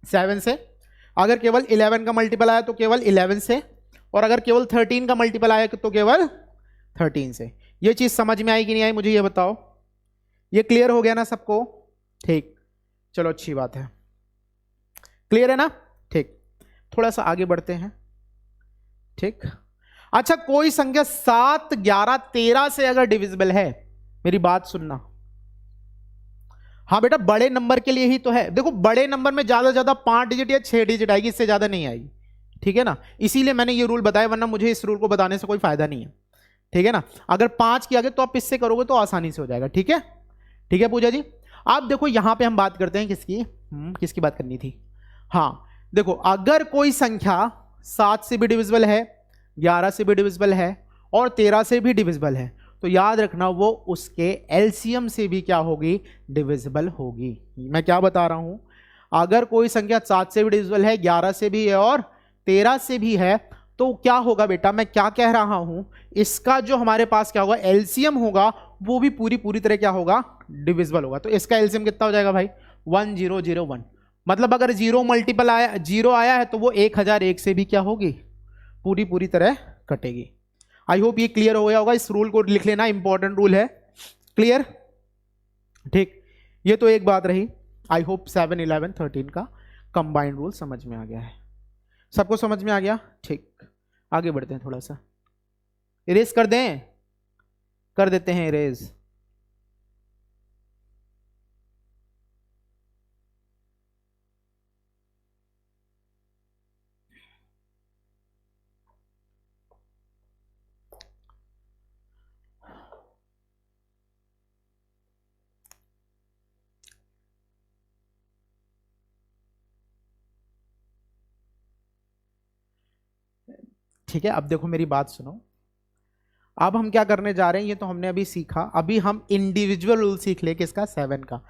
7 से। अगर केवल 11 का मल्टीपल आया तो केवल 11 से, और अगर केवल 13 का मल्टीपल आया तो केवल 13 से। यह चीज समझ में आई कि नहीं आई, मुझे यह बताओ, ये क्लियर हो गया ना सबको, ठीक, चलो अच्छी बात है, क्लियर है ना, ठीक। थोड़ा सा आगे बढ़ते हैं, ठीक। अच्छा, कोई संख्या 7 11 13 से अगर डिविजिबल है, मेरी बात सुनना, हाँ बेटा बड़े नंबर के लिए ही तो है। देखो बड़े नंबर में ज्यादा ज्यादा 5 डिजिट या 6 डिजिट आएगी, इससे ज्यादा नहीं आएगी, ठीक है ना, इसीलिए मैंने ये रूल बताया, वरना मुझे इस रूल को बताने से कोई फायदा नहीं है, ठीक है ना। अगर 5 की आगे तो आप इससे करोगे तो आसानी से हो जाएगा, ठीक है, ठीक है पूजा जी। आप देखो यहां पे हम बात करते हैं किसकी, किसकी बात करनी थी, हाँ देखो अगर कोई संख्या 7 से भी डिविजिबल है, 11 से भी डिविजिबल है और 13 से भी डिविजिबल है, तो याद रखना वो उसके एलसीएम से भी क्या होगी, डिविजिबल होगी। मैं क्या बता रहा हूं, अगर कोई संख्या 7 से भी डिविजिबल है, 11 से भी है और 13 से भी है, तो क्या होगा बेटा, मैं क्या कह रहा हूं, इसका जो हमारे पास क्या होगा एलसीएम होगा वो भी पूरी तरह क्या होगा, डिविजिबल होगा। तो इसका एलसीएम कितना हो जाएगा भाई, 1001। मतलब अगर जीरो मल्टीपल आया, जीरो आया है तो वो 1001 से भी क्या होगी, पूरी तरह कटेगी। आई होप ये क्लियर हो गया होगा। इस रूल को लिख लेना, इंपॉर्टेंट रूल है। क्लियर, ठीक। ये तो एक बात रही। आई होप 7, 11, 13 का कंबाइंड रूल समझ में आ गया है। सबको समझ में आ गया, ठीक। आगे बढ़ते हैं, थोड़ा सा इरेज कर दें, कर देते हैं इरेज। ठीक है, अब देखो मेरी बात सुनो। अब हम क्या करने जा रहे हैं, ये तो हमने अभी सीखा। अभी हम इंडिविजुअल रूल सीख ले, किसका, 7 का।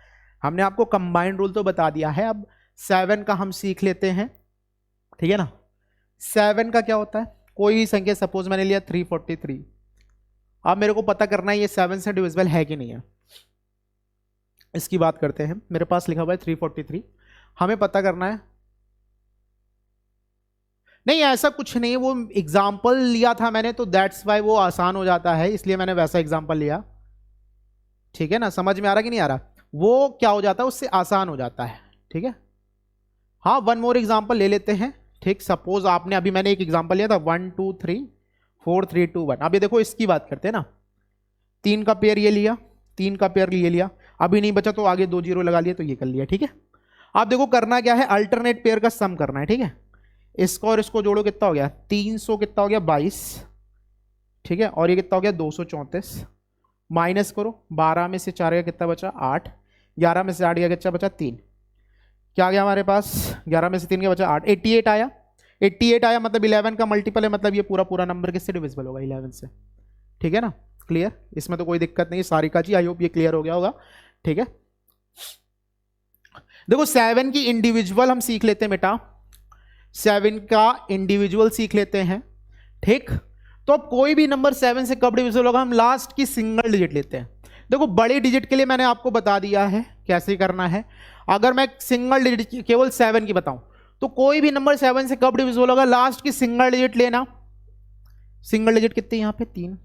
हमने आपको कंबाइंड रूल तो बता दिया है, अब 7 का हम सीख लेते हैं, ठीक है ना। 7 का क्या होता है, कोई संख्या, सपोज मैंने लिया 343। अब मेरे को पता करना है ये 7 से डिविजिबल है कि नहीं है। इसकी बात करते हैं। मेरे पास लिखा हुआ है 343, हमें पता करना है। नहीं, ऐसा कुछ नहीं, वो एग्जाम्पल लिया था मैंने, तो दैट्स वाई वो आसान हो जाता है, इसलिए मैंने वैसा एग्जाम्पल लिया। ठीक है ना, समझ में आ रहा कि नहीं आ रहा, वो क्या हो जाता है, उससे आसान हो जाता है। ठीक है, हाँ, वन मोर एग्जाम्पल ले लेते हैं। ठीक, सपोज आपने, अभी मैंने एक एग्जाम्पल लिया था 1 2 3 4 3 2 1। अभी देखो इसकी बात करते हैं ना, 3 का पेयर ये लिया, 3 का पेयर ये लिया, अभी नहीं बचा तो आगे 2 जीरो लगा लिया, तो ये कर लिया। ठीक है, आप देखो करना क्या है, अल्टरनेट पेयर का सम करना है। ठीक है, इसको और इसको जोड़ो, कितना हो गया 300, कितना हो गया 22। ठीक है, और ये कितना हो गया 234। माइनस करो, 12 में से 4 गया, कितना बचा 8। 11 में से 8 गया, कितना बचा 3। क्या गया हमारे पास, 11 में से 3 का बचा 8, 88 आया। 88 आया मतलब 11 का मल्टीपल है, मतलब ये पूरा नंबर किससे डिविजिबल होगा, 11 से। ठीक है ना, क्लियर, इसमें तो कोई दिक्कत नहीं। सारिका जी, आई होप ये क्लियर हो गया होगा। ठीक है, देखो 7 की इंडिविजुअल हम सीख लेते हैं बेटा, 7 का इंडिविजुअल सीख लेते हैं। ठीक, तो अब कोई भी नंबर 7 से कब डिविजिबल होगा, हम लास्ट की सिंगल डिजिट लेते हैं। देखो बड़े डिजिट के लिए मैंने आपको बता दिया है कैसे करना है। अगर मैं सिंगल डिजिट केवल 7 की बताऊं, तो कोई भी नंबर 7 से कब डिविजिबल होगा, लास्ट की सिंगल डिजिट लेना। सिंगल डिजिट कितनी, यहां पे 3,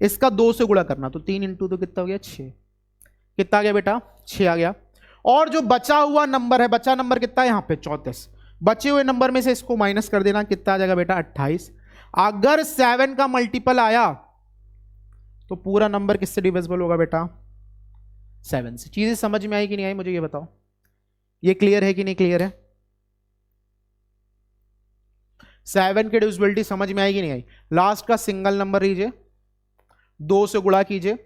इसका 2 से गुणा करना, तो 3 इंटू तो कितना हो गया 6। कितना आ गया बेटा, 6 आ गया। और जो बचा हुआ नंबर है, बचा नंबर कितना है, यहां पे 34। बचे हुए नंबर में से इसको माइनस कर देना, कितना आ जाएगा बेटा 28। अगर 7 का मल्टीपल आया तो पूरा नंबर किससे डिविजिबल होगा बेटा, 7 से। चीजें समझ में आई कि नहीं आई, मुझे ये बताओ, ये क्लियर है कि नहीं क्लियर है। 7 की डिविजिबिलिटी समझ में आई कि नहीं आई। लास्ट का सिंगल नंबर लीजिए, 2 से गुणा कीजिए,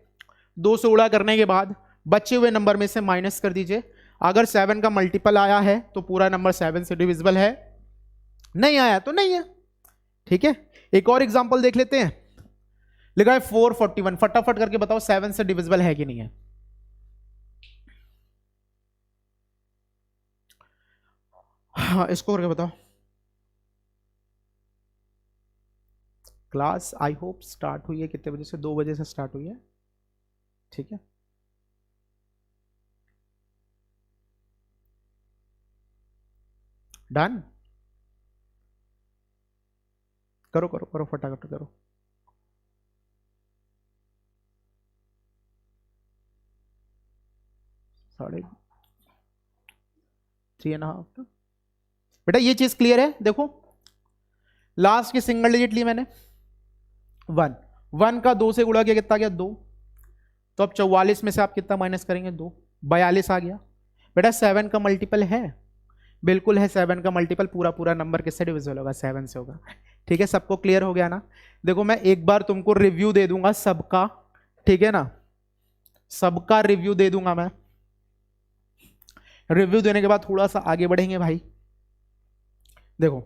2 से गुणा करने के बाद बचे हुए नंबर में से माइनस कर दीजिए। अगर 7 का मल्टीपल आया है तो पूरा नंबर 7 से डिविजिबल है, नहीं आया तो नहीं है। ठीक है, एक और एग्जांपल देख लेते हैं। लिखा है 441, फटाफट करके बताओ 7 से डिविजिबल है कि नहीं है। हाँ, इसको करके बताओ। क्लास आई होप स्टार्ट हुई है, कितने बजे से, 2 बजे से स्टार्ट हुई है। ठीक है, डन, करो करो करो, फटाफट करो। साढ़े 3.5। बेटा ये चीज क्लियर है। देखो लास्ट की सिंगल डिजिट ली मैंने 1, 1 का 2 से गुणा किया, कितना गया 2। तो अब 44 में से आप कितना माइनस करेंगे, 2, 42 आ गया। बेटा 7 का मल्टीपल है, बिल्कुल है 7 का मल्टीपल, पूरा नंबर किससे डिविजिबल होगा, 7 से होगा। ठीक है, सबको क्लियर हो गया ना। देखो मैं एक बार तुमको रिव्यू दे दूंगा सबका, ठीक है ना, सबका रिव्यू दे दूंगा मैं। रिव्यू देने के बाद थोड़ा सा आगे बढ़ेंगे भाई। देखो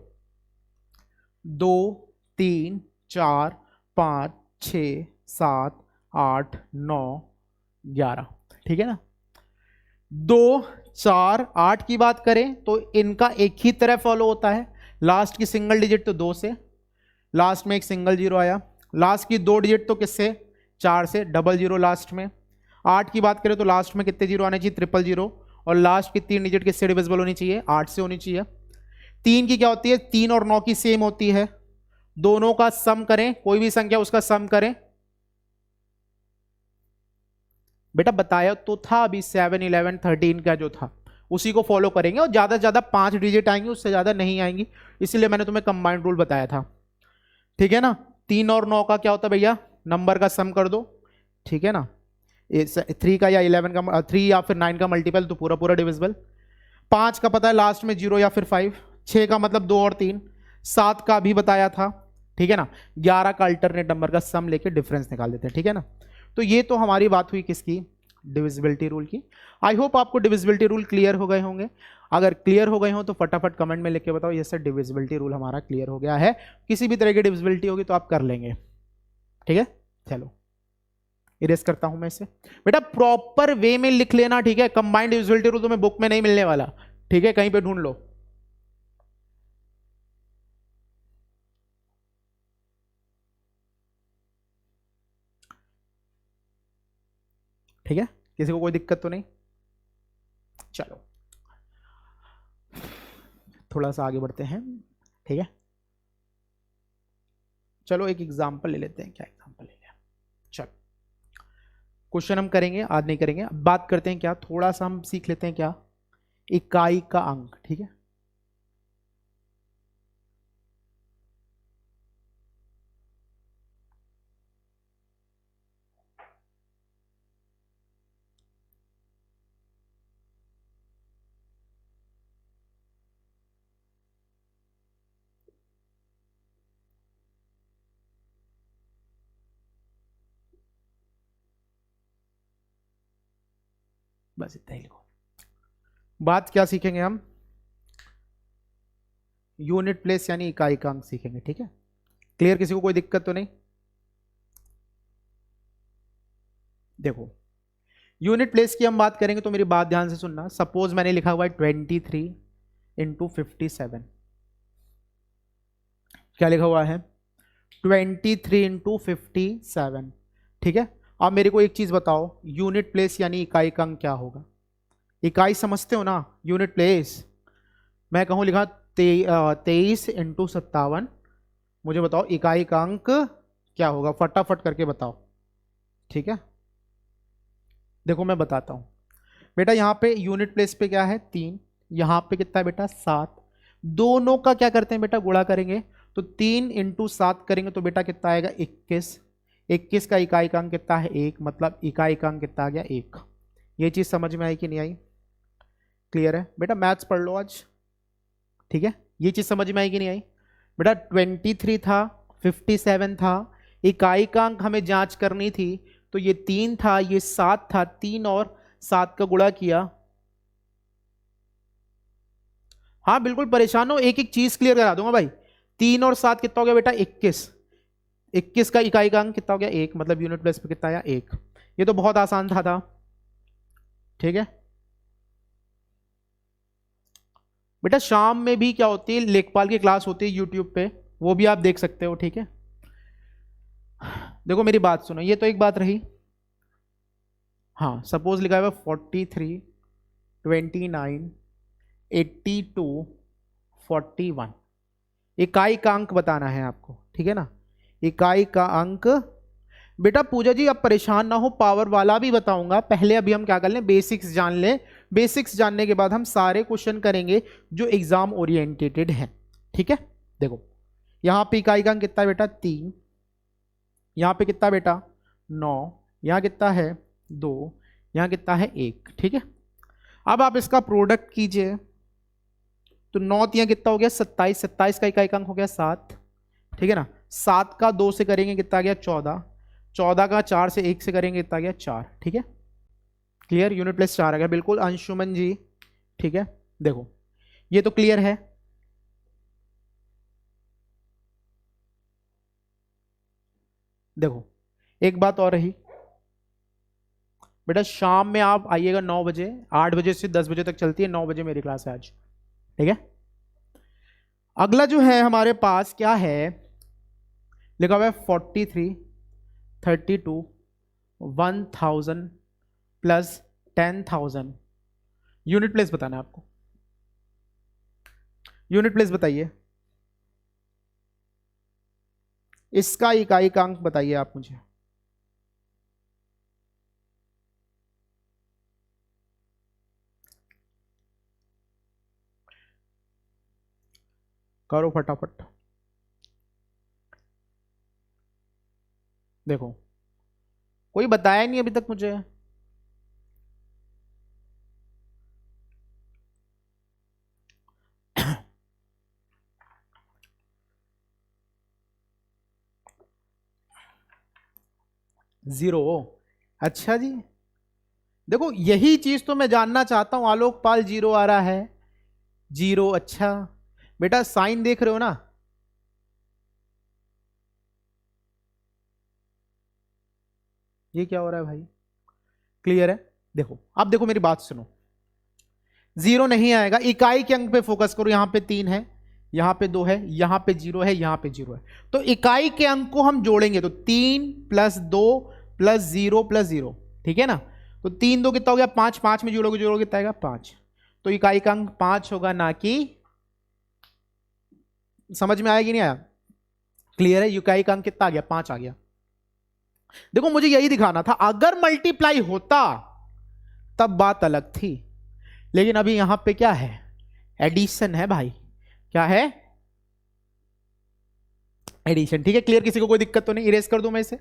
2 3 4 5 6 7 8 9 11, ठीक है ना। 2 4 8 की बात करें तो इनका एक ही तरह फॉलो होता है, लास्ट की सिंगल डिजिट तो 2 से। लास्ट में एक सिंगल जीरो आया, लास्ट की 2 डिजिट तो किससे, 4 से, डबल जीरो लास्ट में। 8 की बात करें तो लास्ट में कितने जीरो आने चाहिए, ट्रिपल जीरो, और लास्ट की 3 डिजिट किससे डिविजिबल होनी चाहिए, 8 से होनी चाहिए। 3 की क्या होती है, 3 और 9 की सेम होती है, दोनों का सम करें, कोई भी संख्या उसका सम करें। बेटा बताया तो था अभी 7, 11, 13 का जो था उसी को फॉलो करेंगे, और ज्यादा से ज्यादा 5 डिजिट आएंगी, उससे ज्यादा नहीं आएंगी, इसलिए मैंने तुम्हें कंबाइंड रूल बताया था। ठीक है ना, 3 और 9 का क्या होता है भैया, नंबर का सम कर दो। ठीक है ना, 3 का या 11 का, 3 या फिर 9 का मल्टीपल तो पूरा पूरा डिविजिबल। 5 का पता है लास्ट में 0 या फिर 5, 6 का मतलब 2 और 3, 7 का भी बताया था। ठीक है ना, 11 का अल्टरनेट नंबर का सम लेके डिफरेंस निकाल देते हैं। ठीक है ना, तो ये तो हमारी बात हुई किसकी, डिविजिबिलिटी रूल की। आई होप आपको डिविजिबिलिटी रूल क्लियर हो गए होंगे। अगर क्लियर हो गए हो तो फटाफट कमेंट में लिख के बताओ ये सर डिविजिबिलिटी रूल हमारा क्लियर हो गया है। किसी भी तरह की डिविजिबिलिटी होगी तो आप कर लेंगे। ठीक है, चलो इरेज करता हूं मैं इसे। बेटा प्रॉपर वे में लिख लेना, ठीक है, कंबाइंड डिविजिबिलिटी रूल तुम्हें बुक में नहीं मिलने वाला, ठीक है, कहीं पे ढूंढ लो। ठीक है, किसी को कोई दिक्कत तो नहीं। चलो थोड़ा सा आगे बढ़ते हैं। ठीक है, चलो एक एग्जांपल ले लेते हैं। क्या एग्जांपल ले लें, चलो क्वेश्चन हम करेंगे, आज नहीं करेंगे। अब बात करते हैं क्या, थोड़ा सा हम सीख लेते हैं क्या, इकाई का अंक। ठीक है, बस इतना ही लिखो। बात क्या सीखेंगे हम, यूनिट प्लेस यानी इकाई का अंक सीखेंगे। ठीक है, क्लियर, किसी को कोई दिक्कत तो नहीं। देखो यूनिट प्लेस की हम बात करेंगे तो मेरी बात ध्यान से सुनना। सपोज मैंने लिखा हुआ है 23 इंटू 57, क्या लिखा हुआ है, 23 इंटू 57। ठीक है, अब मेरे को एक चीज बताओ, यूनिट प्लेस यानी इकाई का अंक क्या होगा। इकाई समझते हो ना, यूनिट प्लेस। मैं कहूं लिखा 23 इंटू 57, मुझे बताओ इकाई का अंक क्या होगा, फटाफट करके बताओ। ठीक है, देखो मैं बताता हूं बेटा, यहां पे यूनिट प्लेस पे क्या है 3, यहां पे कितना है बेटा 7, दोनों का क्या करते हैं बेटा गुणा करेंगे, तो 3 इंटू 7 करेंगे तो बेटा कितना आएगा 21। 21 का इकाई का अंक कितना है 1, मतलब इकाई का अंक कितना आ गया 1। ये चीज समझ में आई कि नहीं आई, क्लियर है बेटा, मैथ्स पढ़ लो आज। ठीक है, ये चीज समझ में आई कि नहीं आई बेटा, 23 था, 57 था, इकाई का अंक हमें जांच करनी थी, तो ये 3 था, ये 7 था, 3 और 7 का गुणा किया। हाँ बिल्कुल परेशान हो, एक एक चीज क्लियर करा दूंगा भाई। 3 और 7 कितना हो गया बेटा 21, 21 का इकाई का अंक कितना हो गया 1, मतलब यूनिट प्लेस पे कितना आया 1। ये तो बहुत आसान था। ठीक है बेटा, शाम में भी क्या होती है, लेखपाल की क्लास होती है यूट्यूब पे, वो भी आप देख सकते हो। ठीक है, देखो मेरी बात सुनो, ये तो एक बात रही। हाँ सपोज लिखा हुआ 43, 29, 82, 41, इकाई का अंक बताना है आपको। ठीक है ना, इकाई का अंक। बेटा पूजा जी आप परेशान ना हो, पावर वाला भी बताऊंगा, पहले अभी हम क्या कर लें, बेसिक्स जान लें। बेसिक्स जानने के बाद हम सारे क्वेश्चन करेंगे जो एग्जाम ओरिएंटेटेड है। ठीक है, देखो यहां पे इकाई का अंक कितना है बेटा 3, यहां पे कितना बेटा 9, यहां कितना है 2, यहां कितना है 1। ठीक है, अब आप इसका प्रोडक्ट कीजिए, तो 9 तिया कितना हो गया 27, 27 का इकाई का अंक हो गया 7। ठीक है ना, 7 का 2 से करेंगे कितना गया 14, 14 का 4 से 1 से करेंगे कितना गया 4। ठीक है, क्लियर, यूनिट प्लेस 4 आ गया, बिल्कुल अंशुमन जी। ठीक है, देखो ये तो क्लियर है। देखो एक बात और रही बेटा, शाम में आप आइएगा 9 बजे, 8 बजे से 10 बजे तक चलती है, 9 बजे मेरी क्लास है आज। ठीक है, अगला जो है हमारे पास क्या है, लिखा हुआ है 43, 32, 1000 प्लस 10,000। यूनिट प्लेस बताना है आपको, यूनिट प्लेस बताइए, इसका इकाई का अंक बताइए आप मुझे। करो फटाफट। देखो कोई बताया नहीं अभी तक मुझे। जीरो। अच्छा जी, देखो यही चीज तो मैं जानना चाहता हूं। आलोकपाल जीरो आ रहा है, जीरो। अच्छा बेटा साइन देख रहे हो ना, ये क्या हो रहा है भाई? क्लियर है? देखो अब देखो मेरी बात सुनो, जीरो नहीं आएगा, इकाई के अंक पे फोकस करो। यहां पे 3 है, यहां पे 2 है, यहां पे 0 है, यहां पे 0 है। तो इकाई के अंक को हम जोड़ेंगे तो 3 प्लस 2 प्लस 0 प्लस 0, ठीक है ना। तो 3 2 कितना हो गया? 5, 5 में जोड़ोगे जोड़ोगे कितना आएगा? 5। तो इकाई का अंक 5 होगा, ना कि, समझ में आया कि नहीं आया? क्लियर है? इकाई का अंक कितना आ गया? 5 आ गया। देखो मुझे यही दिखाना था, अगर मल्टीप्लाई होता तब बात अलग थी, लेकिन अभी यहां पे क्या है? एडिशन है भाई। क्या है? एडिशन। ठीक है, क्लियर? किसी को कोई दिक्कत तो नहीं? इरेज कर दूं मैं इसे?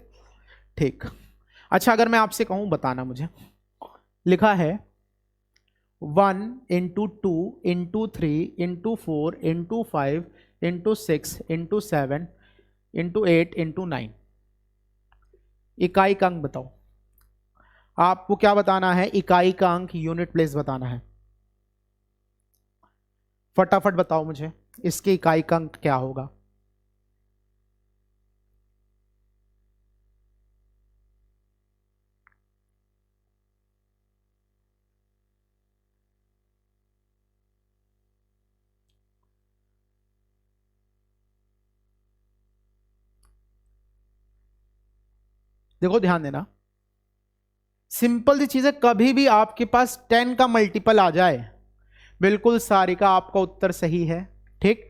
ठीक। अच्छा अगर मैं आपसे कहूं बताना मुझे, लिखा है 1 into 2 into 3 into 4 into 5 into 6 into 7 into 8 into 9, इकाई का अंक बताओ। आपको क्या बताना है? इकाई का अंक, यूनिट प्लेस बताना है। फटाफट बताओ मुझे, इसके इकाई का अंक क्या होगा? देखो ध्यान देना, सिंपल सी चीज है, कभी भी आपके पास 10 का मल्टीपल आ जाए, बिल्कुल सारिका आपका उत्तर सही है। ठीक।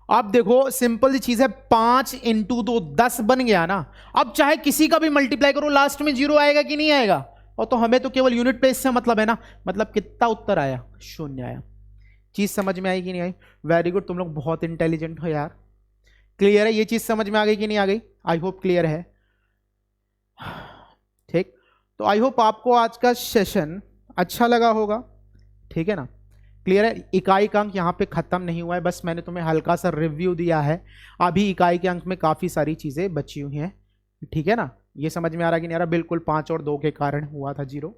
अब देखो सिंपल सी चीज है, 5 इंटू 2 10 बन गया ना। अब चाहे किसी का भी मल्टीप्लाई करो, लास्ट में 0 आएगा कि नहीं आएगा? और तो हमें तो केवल यूनिट प्लेस से मतलब है ना, मतलब कितना उत्तर आया? 0 आया। चीज समझ में आई कि नहीं आई? वेरी गुड, तुम लोग बहुत इंटेलिजेंट हो यार। क्लियर है? ये चीज समझ में आ गई कि नहीं आ गई? आई होप क्लियर है। ठीक। तो आई होप आपको आज का सेशन अच्छा लगा होगा, ठीक है ना। क्लियर है? इकाई का अंक यहाँ पे खत्म नहीं हुआ है, बस मैंने तुम्हें हल्का सा रिव्यू दिया है। अभी इकाई के अंक में काफी सारी चीजें बची हुई हैं, ठीक है ना। ये समझ में आ रहा कि नहीं आ रहा? बिल्कुल 5 और 2 के कारण हुआ था 0,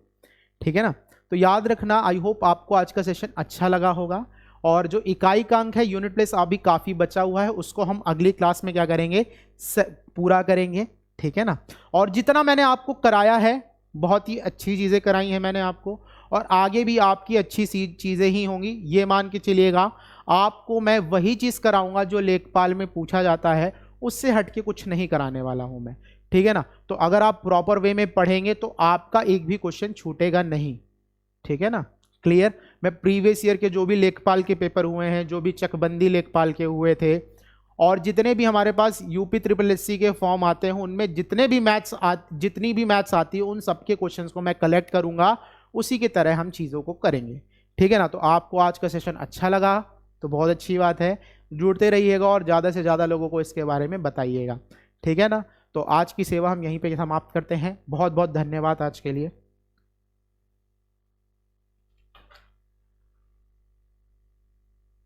ठीक है ना। तो याद रखना, आई होप आपको आज का सेशन अच्छा लगा होगा। और जो इकाई का अंक है, यूनिट प्लेस अभी काफी बचा हुआ है, उसको हम अगली क्लास में क्या करेंगे? पूरा करेंगे, ठीक है ना। और जितना मैंने आपको कराया है, बहुत ही अच्छी चीजें कराई हैं मैंने आपको, और आगे भी आपकी अच्छी सी चीजें ही होंगी, ये मान के चलिएगा। आपको मैं वही चीज कराऊंगा जो लेखपाल में पूछा जाता है, उससे हटके कुछ नहीं कराने वाला हूं मैं, ठीक है ना। तो अगर आप प्रॉपर वे में पढ़ेंगे तो आपका एक भी क्वेश्चन छूटेगा नहीं, ठीक है ना। क्लियर? मैं प्रीवियस ईयर के जो भी लेखपाल के पेपर हुए हैं, जो भी चकबंदी लेखपाल के हुए थे, और जितने भी हमारे पास यूपी ट्रिपल एससी के फॉर्म आते हैं, उनमें जितनी भी मैथ्स आती है, उन सबके क्वेश्चंस को मैं कलेक्ट करूंगा, उसी की तरह हम चीज़ों को करेंगे, ठीक है ना। तो आपको आज का सेशन अच्छा लगा तो बहुत अच्छी बात है, जुड़ते रहिएगा और ज़्यादा से ज़्यादा लोगों को इसके बारे में बताइएगा, ठीक है ना। तो आज की सेवा हम यहीं पे समाप्त करते हैं। बहुत बहुत धन्यवाद आज के लिए।